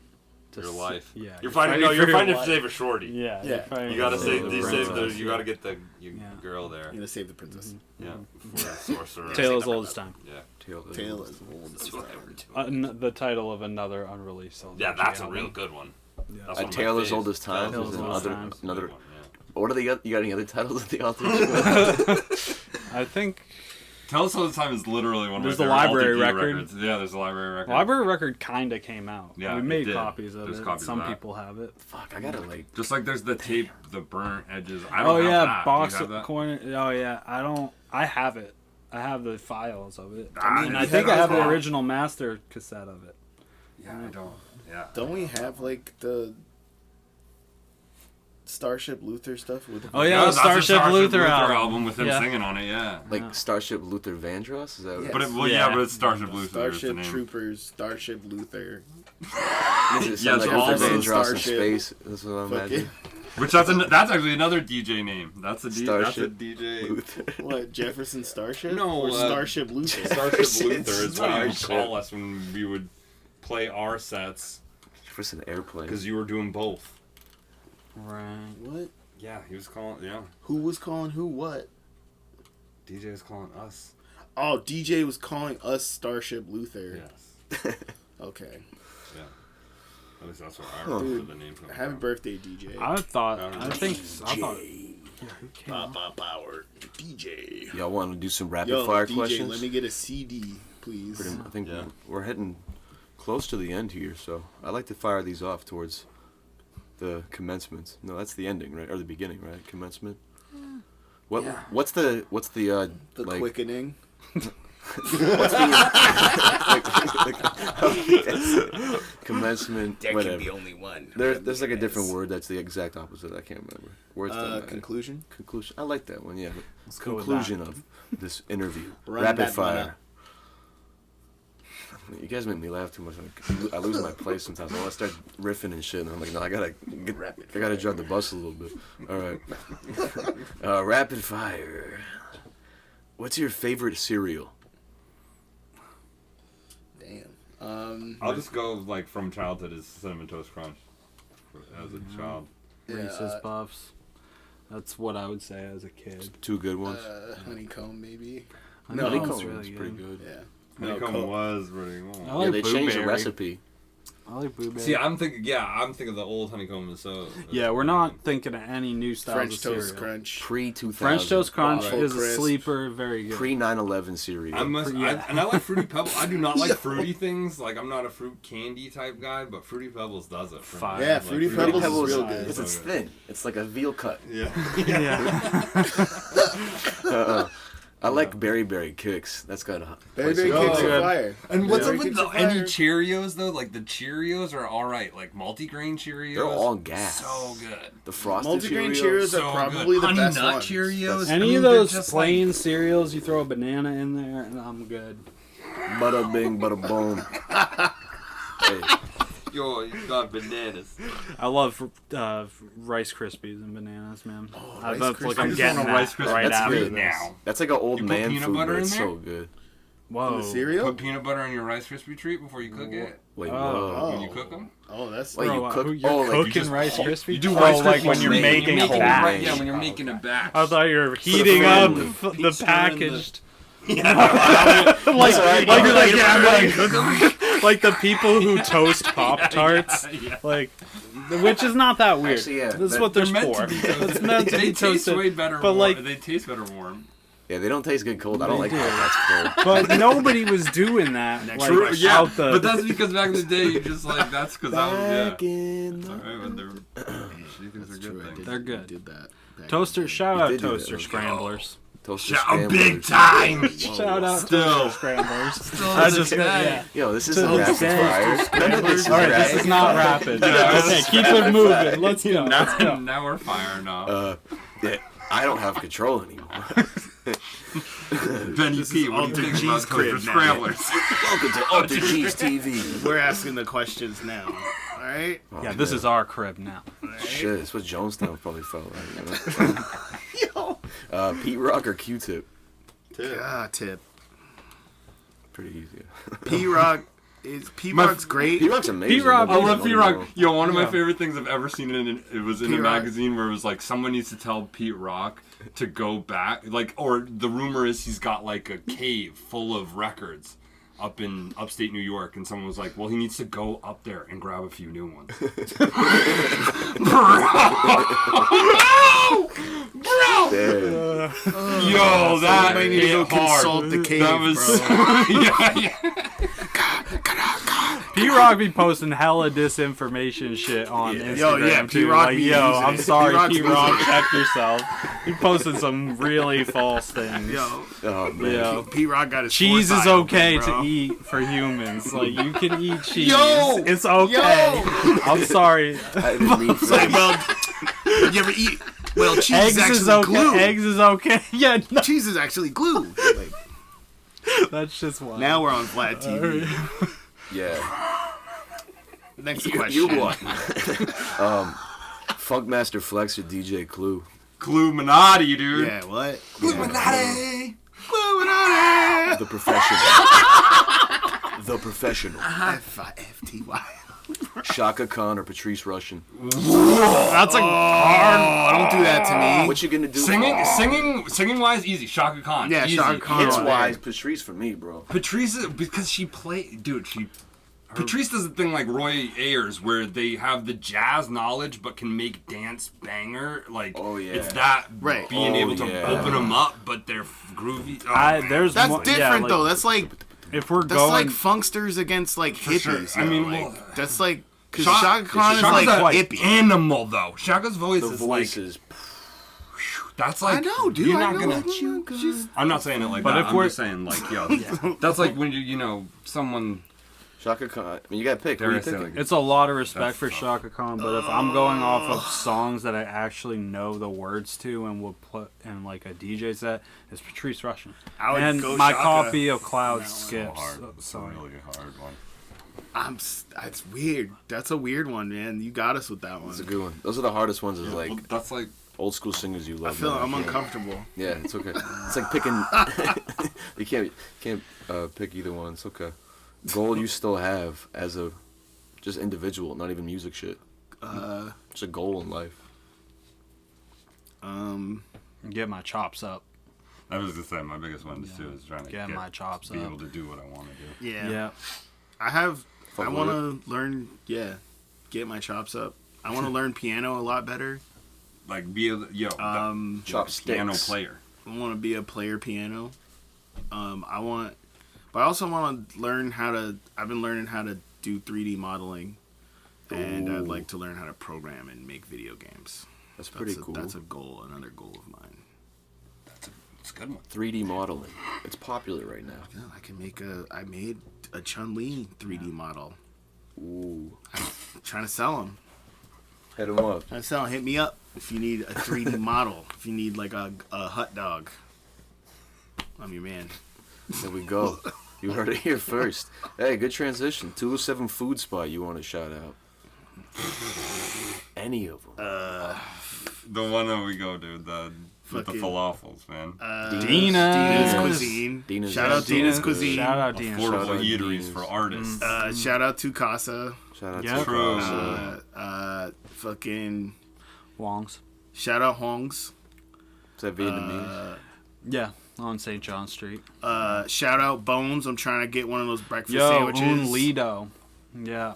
Your life. Yeah. You're fighting. No, you're for fighting your to save a shorty. Yeah. Yeah. You're fighting You gotta for save. the You save the. princess. You gotta get the Yeah. girl there. You're gonna save the princess. Yeah. For a sorcerer. Tale as old as time. Yeah. Tail is old. That's what I would do. The title of another unreleased. Yeah, that's a real good one. Yeah. That's A one of my Tale as faves. Old as Time. Tale is as Old as Time. another. Good one, What are the? You got any other titles of the Altered? I think Tell Us All the Time is literally one of There's my the favorite library Alt-D record. records. Yeah, there's a library record. Library Record kind of came out. Yeah, we it made did. copies of There's it. copies of Some that. people have it. Fuck, I gotta Just like there's the tape, the burnt edges. I Oh don't have yeah, that. box Do you have that? corner. Oh yeah, I don't. I have it. I have the files of it. Ah, and you I have think I have those the all? original master cassette of it. Yeah, I don't. Yeah. Don't we have the Starship Luther stuff with? Oh yeah, the that's a Starship Luther album. with him Yeah. singing on it. Yeah. like Starship Luther Vandross. Is that? Yeah. But Yeah. but it's Starship Luther. is the Starship name. Troopers, Starship Luther. Does it Yeah, sound it's like all Luther those Vandross in Starship. space? That's what I'm Fucking, imagining. Which that's actually another DJ name. That's a Starship DJ. Luther. what, Jefferson Starship? No, or uh, Starship Luther? Starship Luther is what you would Starship. call us when we would play our sets Jefferson Airplane. because you were doing both. Right. What? Yeah, he was calling. Yeah, Who was calling who what? DJ was calling us. Oh, DJ was calling us Starship Luther. Yes. Okay. Yeah. At least that's where I remember the name from. Happy birthday, DJ. I thought. Papa Power DJ. Y'all want to do some rapid Yo, fire DJ, questions? let me get a CD, please. I think we're heading close to the end here, so I like to fire these off towards the commencement. No, that's the ending, right? Or the beginning, right? Commencement. What? Yeah. What's the The like, quickening. What's the commencement? There whatever. can be only one. There's like a different word that's the exact opposite. I can't remember. Words don't matter. Conclusion. Conclusion. I like that one. Yeah. Let's go with Conclusion of this interview. Run Rapid that fire. mana. You guys make me laugh too much. I lose my place sometimes. I want to start riffing and shit, and I'm like, no, I gotta drive the bus a little bit. All right. Rapid fire. What's your favorite cereal? Damn. I'll just go like from childhood as Cinnamon Toast Crunch as a child. Reese's Puffs. That's what I would say as a kid. Two good ones. Honeycomb, maybe. Honeycomb's Honeycomb really was pretty good. Yeah. Honeycomb was really good. I like Yeah, they changed the Blueberry. recipe. I like blueberry. See, I'm thinking of the old honeycomb. Yeah, we're not thinking of any new styles French of Toast cereal. Crunch. Pre-2000. French Toast Crunch Waffle is Crisp. a sleeper, very good. Pre-9/11 cereal. I like Fruity Pebbles. I do not like fruity things. Like, I'm not a fruit candy type guy, but Fruity Pebbles does it for me. Fire. Yeah, Like, Fruity Fruity Pebbles Pebbles is real is good. because it's thin. It's like a veal cut. Yeah. Yeah. I like Berry Kicks. That's got a Berry place in Berry my Kicks heart. are fire. And what's Yeah. up with Kicks are any fire. Cheerios though? Like the Cheerios are all right. Like multigrain Cheerios, They're all gas. so good. The frosted Multigrain Cheerios. Cheerios are probably the Honey best Nut ones. Cheerios. Any I mean, of they're those just plain cereals, you throw a banana in there, and I'm good. Bada bing, bada boom. Hey, Yo, you got bananas. I love Rice Krispies and bananas, man. Rice That's like Krispies. I'm getting want a Rice that Krispie. right That's after good. this. Now. that's like an old You put man peanut food, butter but in it's there? so good. Whoa. The cereal? Put peanut butter in your Rice Krispie treat before you cook it. Wait, Oh. whoa. When you cook them. Oh, that's Wait, you Bro, cook? you're Oh, like cooking you just Rice Krispies? You do Oh, Rice like Krispies when you're making a whole batch. grain. Yeah, when you're making a batch. I thought you were heating up the stir in packaged. Yeah. like you're like, yeah, I'm Like, like, cook 'em? like the people who toast Pop-Tarts. Yeah. Like, which is not that weird. Actually, yeah, That's that- what they're meant for. to be toasted. It's meant to They be taste toasted. way better but warm. like, They taste better warm. Yeah, they don't taste good cold. I don't They like do. how that's cold. but nobody was doing that. Like, True, yeah, out the, but that's because back in the day, you just like that's because I was Back in the... Alright, but they're shitty things are good things. They're good. Did that. Toaster. Shout You out did do that. Toaster Scramblers. Toaster Shout scramblers. big time. Shout out Still. Toaster Scramblers. Still I to just this day. yeah. Yo, this is To a this rapid day. fire. None of this is All right, this rapid. is not rapid. Okay, keep it moving. Let's go. Let's Now, go. now we're firing off. Yeah, I don't have control anymore. Benny P, what do you think about Toaster Scramblers? Welcome to Alter Cheese TV. We're asking the questions now. All right. Oh, Yeah, this man. is our crib now. Shit, that's what Jonestown probably felt like. You know? Pete Rock or Q-Tip? Tip. Pretty easy. P-Rock is P-Rock's great. Pete Rock's amazing. P-Rock- I love P-Rock. Yo, one of my Yeah. favorite things I've ever seen it was in a P-Rock. magazine where it was like someone needs to tell Pete Rock to go back, like, or the rumor is he's got like a cave full of records up in upstate New York, and someone was like, well, he needs to go up there and grab a few new ones. Bro! Damn. Yo, that might need to go hit hard. consult the cave, That was bro. yeah. P-Rock be posting hella disinformation shit on Instagram Yo, yeah, too. P-Rock Like, be yo, using I'm it. sorry, P-Rock's P-Rock, losing it. check yourself. You posted some really false things. Yo, Oh, man. Yo. P-Rock got his Cheese fourth is eye okay open, bro. to eat for humans. Like, you can eat cheese. Yo! It's okay. I'm sorry. I didn't mean It's like, well, you ever eat? Well, cheese Eggs is actually is okay. glue. Eggs is okay. Yeah, no, Cheese is actually glue. Like, that's just wild. now we're on flat TV. Yeah. Next question. You won. Funkmaster Flex or DJ Clue? Cluminati, dude. Yeah, what? Cluminati. The Professional. The Professional. F-I-F-T-Y. Shaka Khan or Patrice Rushen? That's a hard. Oh, don't do that to me. What you gonna do? Singing wise, easy. Shaka Khan. Yeah, easy. Shaka Khan. Hits Oh, wise, Patrice for me, bro. Patrice, because she played, dude. Patrice does a thing like Roy Ayers where they have the jazz knowledge but can make dance banger. Like, it's that being able to open them up, but they're groovy. That's different though. That's like if we're that's going like funksters against like hippies. Sure. I mean, like, that's like because Shaka Khan is like hippie animal though. Shaka's voice is like. That's like I know, dude. You're I not know, gonna. I'm not saying it like but that. if I'm just saying like that's like when someone. Shaka Khan. I mean, you gotta pick. What are you thinking? It's a lot of respect for Shaka Khan, but if I'm going off of songs that I actually know the words to and will put in like a DJ set, it's Patrice Rushen. And my copy of Cloud skips. It's a really hard one. It's weird. That's a weird one, man. You got us with that one. It's a good one. Those are the hardest ones. Is like that's like old school singers you love. I feel I'm uncomfortable. Yeah, it's okay. It's like picking. You can't pick either one. It's okay. Goal you still have as a just individual, not even music shit. It's a goal in life. Get my chops up. I was gonna say my biggest one too is trying to get my chops be up. able to do what I want to do. Yeah. I want to learn. Yeah, get my chops up. I want to learn piano a lot better. Like be a chopsticks. Piano player. I want to be a player piano. But I also want to learn how to. I've been learning how to do 3D modeling, and I'd like to learn how to program and make video games. That's pretty cool. That's a goal. Another goal of mine. It's a good one. 3D modeling. It's popular right now. Yeah, I can make I made a Chun-Li 3D model. Ooh. I'm trying to sell them. Hit them up. Trying to sell 'em. Hit me up if you need a 3D model. If you need like a hot dog. I'm your man. There we go. You heard it here first. Hey, good transition. 207 Food Spot you want to shout out. Any of them. The one that we go to, with the falafels, man. Dina's Cuisine. Shout out Dina's Cuisine. Shout out Dina's. Affordable eateries for artists. Shout out to Casa. Shout out Yep. to Cross. Fucking. Wong's. Shout out Hong's. Is that Vietnamese? Yeah, on St. John Street. Shout out Bones. I'm trying to get one of those breakfast Yo, sandwiches. Un Lido. Yeah.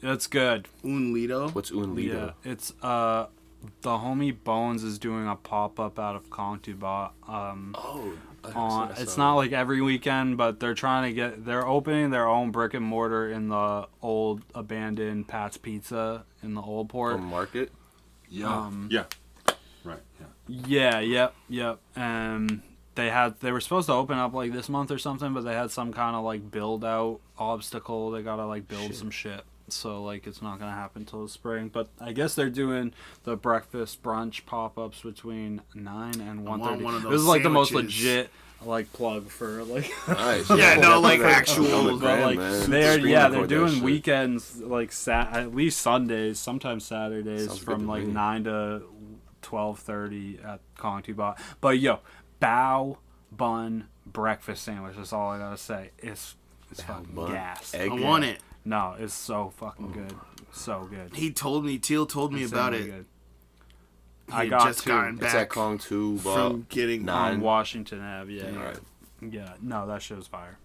It's good. Un Lido. What's Un Lido? Yeah, it's the homie Bones is doing a pop up out of Kongtuba. It's not like every weekend, but they're opening their own brick and mortar in the old abandoned Pat's Pizza in the Old Port. Market? Yeah. Yeah. Right. Yeah. Yep. And they were supposed to open up like this month or something, but they had some kind of like build out obstacle. They gotta like build some shit. So like it's not gonna happen till the spring. But I guess they're doing the breakfast brunch pop ups between 9 and 1:30. This is like the most legit like plug for like Nice. Like actual. But like they're doing weekends like at least Sundays, sometimes Saturdays. Sounds from like me. 9 to 12:30 at Kongtuba. But yo, bao bun breakfast sandwich. That's all I gotta say. It's fucking gas. I want it. No, it's so fucking good. So good. Teal told me about it. Good. I got just gotten It's at Kong 2 from getting on Washington Ave. Yeah. All right. Yeah. No, that show's fire.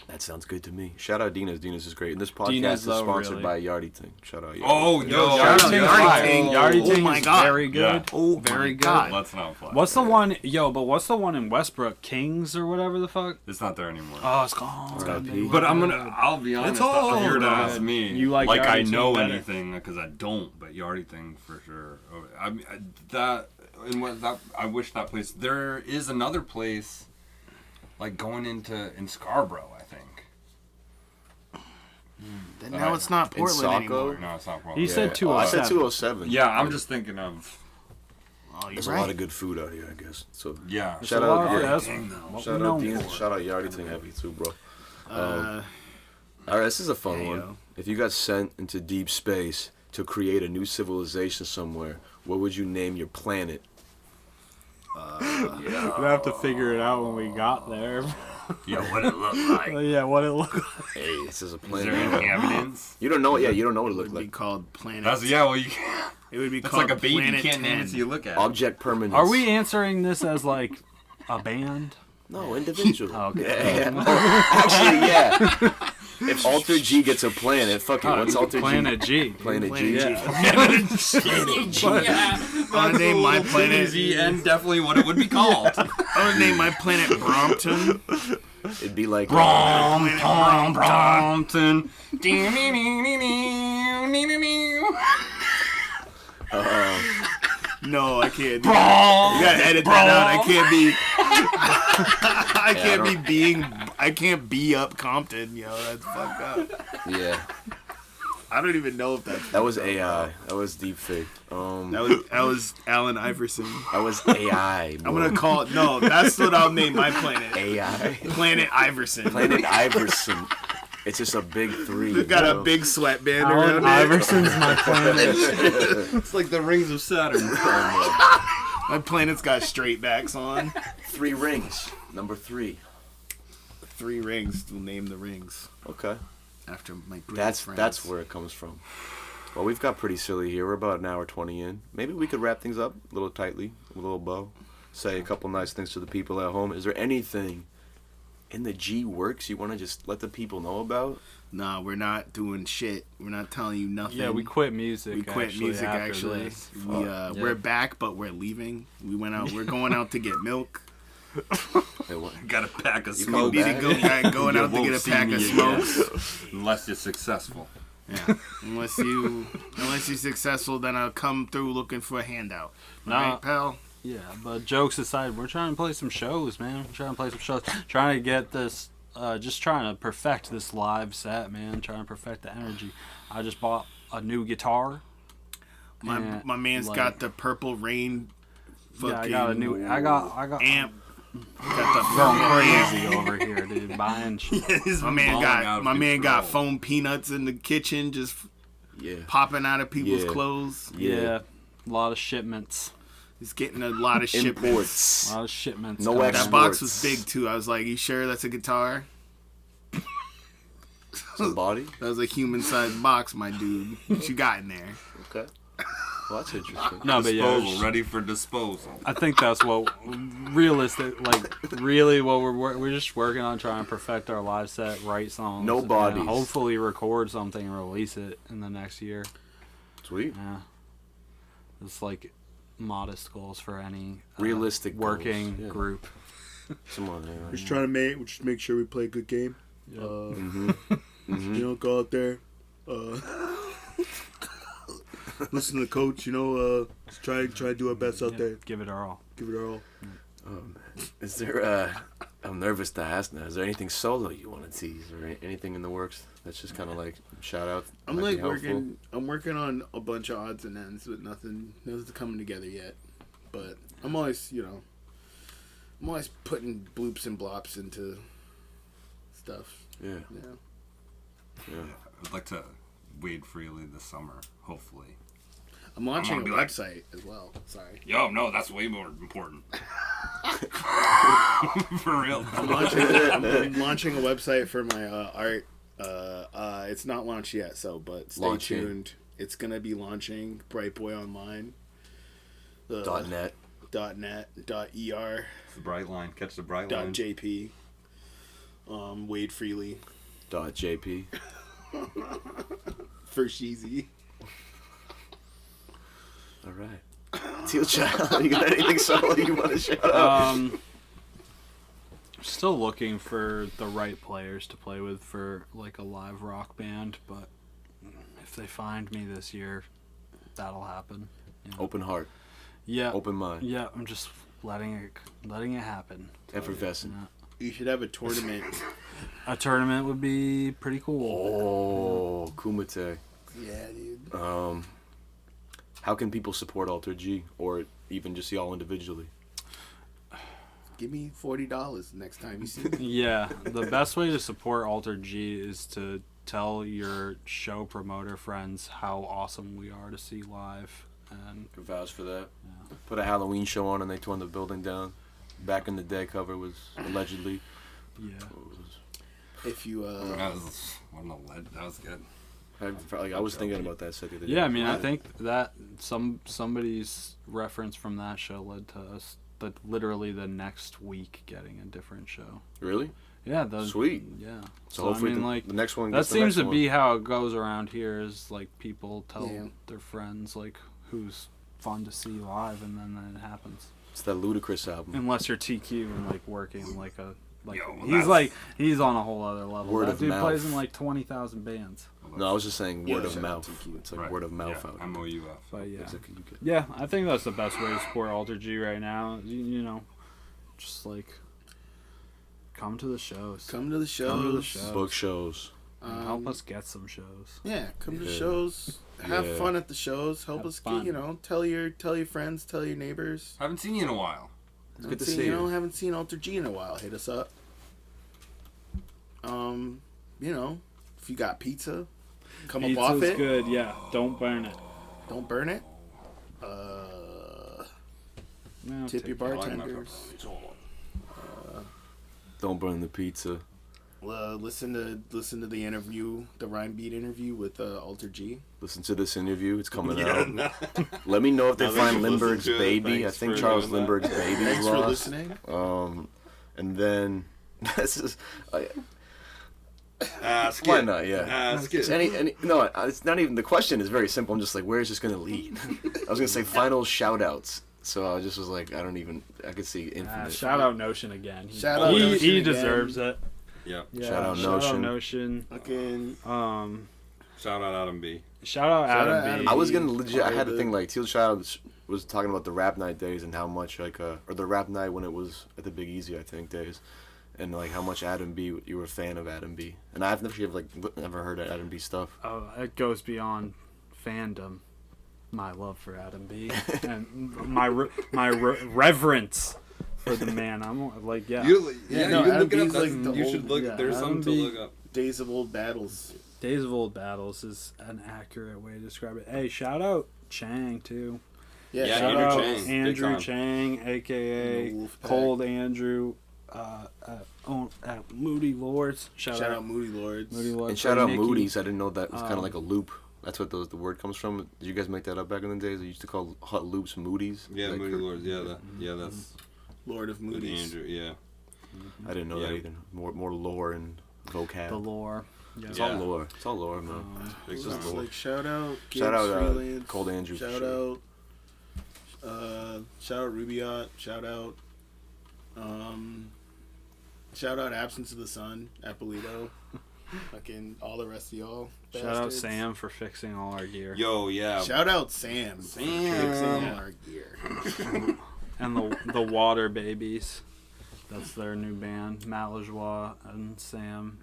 That sounds good to me. Shout out Dina's. Dina's is great. And this podcast Dina's, is though, sponsored really. by Yardy Ting. Shout out Yardy. Oh, yo. Shout out Yardy Ting. Yardy Ting Oh my is God. very good. Yeah. Oh, very my good. God. Let's not play. What's the one? Yo, but what's the one in Westbrook? Kings or whatever the fuck? It's not there anymore. Oh, it's gone. But I'll be honest. If you were to ask me, You like I Yardy know Ting better? anything because I don't, but Yardy Thing for sure. I wish that place. There is another place, like going in Scarborough, I think. Then now it's not Portland Saco? anymore. No, it's not Portland. He said Oh, I said 207. 207. Yeah, I'm just thinking of. Oh, you're There's right. a lot of good food out here, I guess. So Yeah. shout a lot out of- Yardy that's Ting. what Shout we out know Dina. for. Shout out Yardy Ting heavy too, bro. Uh, All right, this is a fun Hey, one. yo. If you got sent into deep space to create a new civilization somewhere, what would you name your planet? We'd have to figure it out when we got there. Yeah, what it look like? Yeah, what it looked like. Hey, this is a Is planet. there any evidence? You don't know it. Yeah, you don't know what it it looks would be like. called Planet. Well, you can't. It would be That's called like a baby. You Planet can't name 10. it until you look at it. Object permanence. Are we answering this as like a band? No, individual. Okay. Yeah. Actually, yeah. If Alter G gets a planet, fuck it. What's Alter G? Planet G. Planet G. Yeah. Planet G. I want to name my planet. and definitely what it would be called. I want to name my planet Brompton. It'd be like Brompton. No, I can't. You gotta edit that out. I can't be up Compton, yo. That's fucked up. Yeah. I don't even know if that's. That was AI. That was deep fake. That was Allen Iverson. That was AI. I'm gonna call it. No, that's what I'll name my planet. AI. Planet Iverson. Planet Iverson. It's just a big 3. They got a big sweatband Allen around it. Iverson's my planet. It's like the rings of Saturn. My planet's got straight backs on. 3 rings. Number 3. 3 rings. We'll name the rings Okay. after my great That's friends. where it comes from. Well, we've got pretty silly here. We're about an hour 20 in. Maybe we could wrap things up a little tightly, a little bow. Say a couple nice things to the people at home. Is there anything in the G works you want to just let the people know about? Nah, we're not doing shit. We're not telling you nothing. Yeah, we quit music. We quit music after actually. this. We're back, but we're leaving. We went out. We're going out to get milk. Hey, what? Got a pack of You We come smokes. need to back? go back. Going out to get a pack of smokes. Unless you're successful. Yeah. Unless you're successful, then I'll come through looking for a handout. Nah. Right, pal? Yeah, but jokes aside, we're trying to play some shows, man. We're trying to play some shows. Trying to get this, just trying to perfect this live set, man. Trying to perfect the energy. I just bought a new guitar. My man's like- got the Purple Rain. Yeah, I got a new. I got. amp. Got the Going amp. crazy over here, dude. Buying shit. My man got foam peanuts in the kitchen, just Yeah. popping out of people's Yeah. clothes. Yeah, a lot of shipments. He's getting a lot of shipments. Imports. A lot of shipments. No coming exports. That box was big too. I was like, "You sure that's a guitar?" Somebody? That was a human-sized box, my dude. What you got in there? Okay. Well, that's interesting. No, but yeah, Disposal, ready for disposal. I think that's what realistic, like really what we're just working on, trying to perfect our live set, write songs, No and bodies. hopefully record something and release it in the next year. Sweet. Yeah, it's like modest goals for any Realistic working goals, yeah. group. Come on, man. trying to make sure we play a good game. Yeah. You know, go out there, listen to the coach. Just try to do our best out there. Give it our all. Give it our all. Is there, I'm nervous to ask now, is there anything solo you want to tease or anything in the works that's just kind of like shout out? I'm might like be helpful? I'm working on a bunch of odds and ends, but nothing's coming together yet. But I'm always putting bloops and blops into stuff. Yeah. Yeah. I'd like to wade freely this summer, hopefully. I'm launching a gonna be like- website as well. Sorry. Yo, no, that's way more important. For real. I'm launching a website for my art. It's not launched yet, but stay Launching. tuned. It's gonna be launching Bright Boy Online. .net. .net. .er. It's the bright line. Catch the bright line. .jp. Wade freely. .jp. For Sheezy. All right. Teal Child, you got anything solo you want to shout out? Still looking for the right players to play with for like a live rock band, but if they find me this year, that'll happen. You know? Open heart, Yeah. open mind, Yeah, I'm just letting it happen. effervescent. Yeah. You should have a tournament. A tournament would be pretty cool. Oh, Kumite. Yeah, dude. How can people support Alter G or even just y'all individually? Give me $40 next time you see me. Yeah, the best way to support Alter G is to tell your show promoter friends how awesome we are to see live. And Can vouch for that. Yeah. Put a Halloween show on and they torn the building down. Back in the day, cover was allegedly. yeah, If you That was good. I was thinking about that set the other day. yeah. I mean, I think that somebody's reference from that show led to us literally the next week getting a different show. Really? Yeah, Sweet. Yeah. So hopefully the next one. That Gets the seems next to one. be how it goes around here. Is like people tell Yeah. their friends like who's fun to see live, and then it happens. It's that Ludacris album. Unless you're TQ and like working like a like Yo, he's on a whole other level. Word That of dude mouth. plays in like 20,000 bands. No, I was just saying word Yeah, of shout out mouth. TQ. It's like Right. word of mouth Yeah, out. MOUF. But yeah, It's like you get- yeah, I think that's the best way to support Alter G right now. You know, just like come to the shows. Come to the shows. Come to the shows. book shows. Help us get some shows. Yeah, come to Yeah. shows. Have Yeah. fun at the shows. Help Have us fun. get, tell your friends, tell your neighbors. Haven't seen you in a while. It's good to see you. Haven't seen Alter G in a while. Hit us up. If you got pizza, come up off Pizza's it. good, yeah. Don't burn it. Don't burn it. No, Tip your I like my bartenders. pepperoni. Don't burn the pizza. Listen to the interview, the RhymeBeat interview with Alter G. Listen to this interview. It's coming Yeah, out. no. Let me know if they Now that find you've listened Lindbergh's to it, baby. I thanks think for Charles doing that. Lindbergh's baby is Thanks for lost. listening. And then this is Ask why it. not? Yeah. Ask It's it. no, it's not even. The question is very simple. I'm just like, where is this gonna lead? I was gonna say final shout outs. So I just was like, I could see infinite. shout out Notion again. Shout out Notion He again. deserves it. Yeah. Yeah, Shout out Shout out Notion. Notion. Fucking Shout out Adam B. Shout out Shout out Adam B. Adam I was B. gonna legit. I had to All think the- like Teal Child was talking about the rap night days and how much or the rap night when it was at the Big Easy, I think, days, and like how much Adam B you were a fan of Adam B. And I've never heard of Adam B stuff. Oh, it goes beyond fandom. My love for Adam B. And my reverence for the man. I'm like, yeah. You Yeah, can no, Adam look it up. B's like That's- the you old- should look. yeah, There's Adam something to B. look up. Days of Old Battles. Days of Old Battles is an accurate way to describe it. Hey, shout out Chang too. Yeah, Yeah, shout Andrew out Chang. Big Andrew time. Chang, aka The Wolfpack. Cold Andrew, at Moody Lords. Shout Shout out out Moody Lords. Moody Lords. And shout out Nikki. Moody's. I didn't know that was kind of Um, like a loop. That's what the word comes from. Did you guys make that up back in the days? They used to call hot loops Moody's. Yeah, Like, Moody Lords. Yeah, that's Lord of good. Moody's. Andrew. Yeah. I didn't know that Yeah. either. More lore and vocab. The lore. Yeah. It's Yeah. all lore. It's all lore, man. Big So time. it's like shout out Gibbs Shout out, Freelance. Cold Andrew for Shout sure. out shout out Yacht. Shout out Absence of the Sun, Appolito. Fucking all the rest of y'all. Shout out bastards. Sam for fixing all our gear. Yo, yeah. Shout out Sam. for fixing all Sam. our gear. And the Water Babies. That's their new band. Malajwa and Sam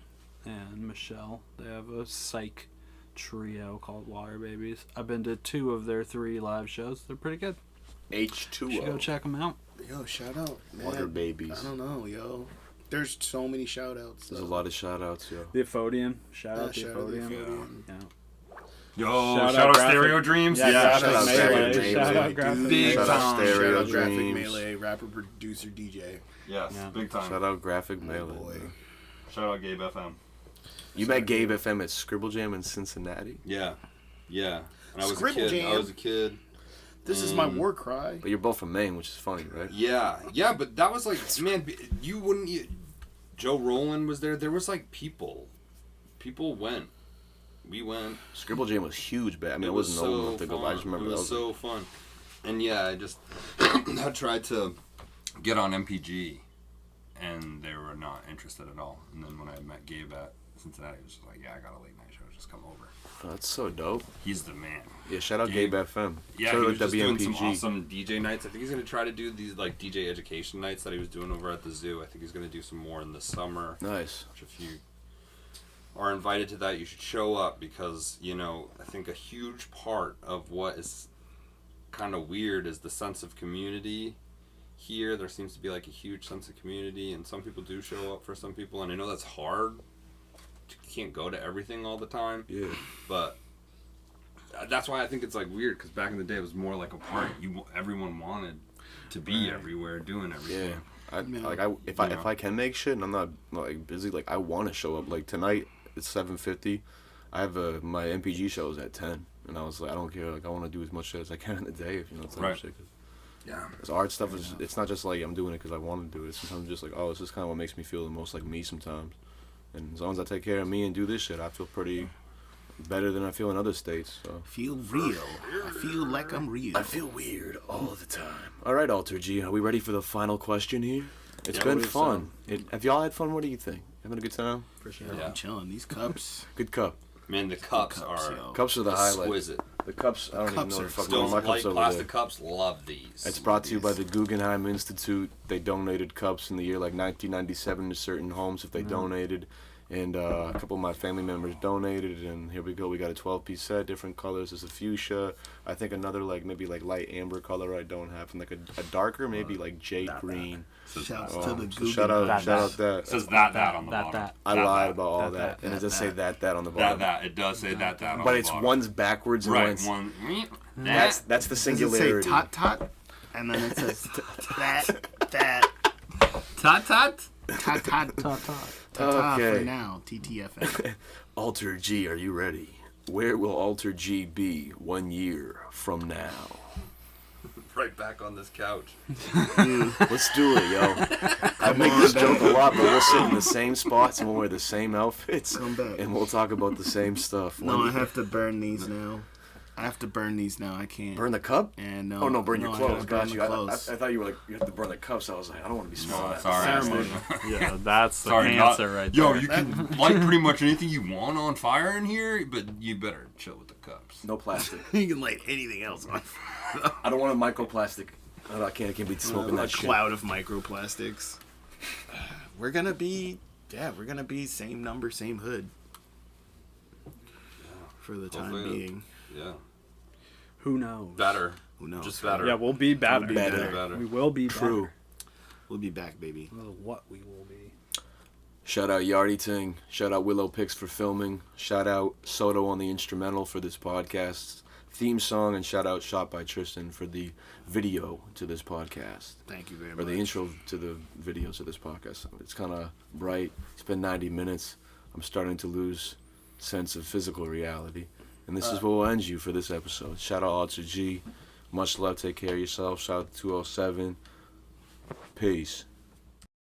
and Michelle. They have a psych trio called Water Babies. I've been to 2 of their 3 live shows. They're pretty good. You should go H2O. check them out. Yo, shout out. Man. Water babies. I don't know, yo. There's so many shout outs. There's a lot of shout outs, yo. The Ephodian. Shout Yeah, out the shout out the Ephodian. Ephodian. Yeah. Yo, Shout shout out out Graphic- Stereo Dreams. Yeah, Yeah, shout out Graphic Stereo Melee. Dreams. Shout out Dude, Graphic big Shout Melee. out time. Stereo Shout out Graphic Dreams. Melee, rapper, producer, DJ. Yes, Yeah. big time. Shout out Graphic My Melee. boy. Shout out Gabe FM. You met Gabe FM at Scribble Jam in Cincinnati, Yeah, yeah. And I was Scribble a kid. Jam. I was a kid. This is my war cry. but you're both from Maine, which is funny, right? Yeah, yeah, but that was like, man, you wouldn't. Joe Roland was there. There was like people. People went. We went. Scribble Jam was huge, but I mean, I wasn't old enough to go. But I just remember it that was was so fun. And yeah, I just I tried to get on MPG, and they were not interested at all. And then when I met Gabe at Cincinnati, he was just like, "Yeah, I got a late night show. Just come over." Oh, that's so dope. He's the man. Yeah, shout out Gabe. Gabe FM. Yeah, Shout he out was just doing some WMPG. awesome DJ nights. I think he's gonna try to do these like DJ education nights that he was doing over at the zoo. I think he's gonna do some more in the summer. Nice. Which if you are invited to that, you should show up because, you know, I think a huge part of what is kind of weird is the sense of community here. There seems to be like a huge sense of community, and some people do show up for some people, and I know that's hard. You can't go to everything all the time, Yeah. but that's why I think it's like weird, because back in the day it was more like a party. Everyone wanted to be everywhere, doing everything. Yeah. If I can make shit and I'm not like busy, like I want to show up. Like tonight it's 7:50. I have my MPG shows at 10, and I was like, I don't care. Like I want to do as much shit as I can in the day, if you know what I'm Right. saying. Yeah. Because art stuff is, it's not just like I'm doing it because I want to do it. It's sometimes just like, oh, this is kind of what makes me feel the most like me sometimes. And as long as I take care of me and do this shit, I feel pretty better than I feel in other states. So Feel real. I feel like I'm real. I feel weird all the time. All right, Alter G, are we ready for the final question here? It's been fun. Have y'all had fun? What do you think? Having a good time? For sure. Yeah. I'm chilling. These cups. Good cup. Man, the cups yo. are Cups are the highlight. exquisite. The cups, I don't even Cups know are the fuck Still my light cups over plastic there. cups, love these. It's brought to you by the Guggenheim Institute. They donated cups in the year like 1997 to certain homes if they donated. And a couple of my family members donated, and here we go. We got a 12-piece set, different colors. There's a fuchsia. I think another like maybe like light amber color I don't have, and like a darker maybe like jade green. Shouts to the So Google. shout out that. It says that on the bottom. that. I That, lied that. about all that, and it does say that on the bottom. That. It does say that on But the it's bottom. one's backwards and Right, one's one. that's the Does it say singularity. tot tot? And then it says that. Tot tot? Tot tot. Ta Okay. for now. TTFN. Alter G, are you ready? Where will Alter G be 1 year from now? Right back on this couch. Let's do it, yo. I make this joke a lot, but we'll sit in the same spots and we'll wear the same outfits, Come back. and we'll talk about the same stuff. No, I have to burn these now. I can't. Burn the cup? And no. Oh no, burn your I clothes. gotta burn Got the you. I clothes. thought you were like you have to burn the cup, so I was like, I don't want to be smelling that. Sorry. Ceremony. Yeah, that's the Sorry, answer right Yo, there. you can light pretty much anything you want on fire in here, but you better chill with the cups. No plastic. You can light anything else on. I don't want a microplastic. I can't be smoking A that shit. cloud of microplastics. We're gonna be same number, same hood. For the time Hopefully. being. Yeah. Who knows? Better. Who knows? Just better. Yeah, we'll be better. We'll be better. We will be True. better. We'll be back, baby. I don't know what we will be. Shout out Yardy Ting. Shout out Willow Picks for filming. Shout out Soto on the instrumental for this podcast theme song, and shout out Shot by Tristan for the video to this podcast. Thank you very Or much. the intro to the videos of this podcast. It's kind of bright. It's been 90 minutes. I'm starting to lose sense of physical reality. And this is what will end you for this episode. Shout out Alter G. Much love. Take care of yourself. Shout out to 207. Peace.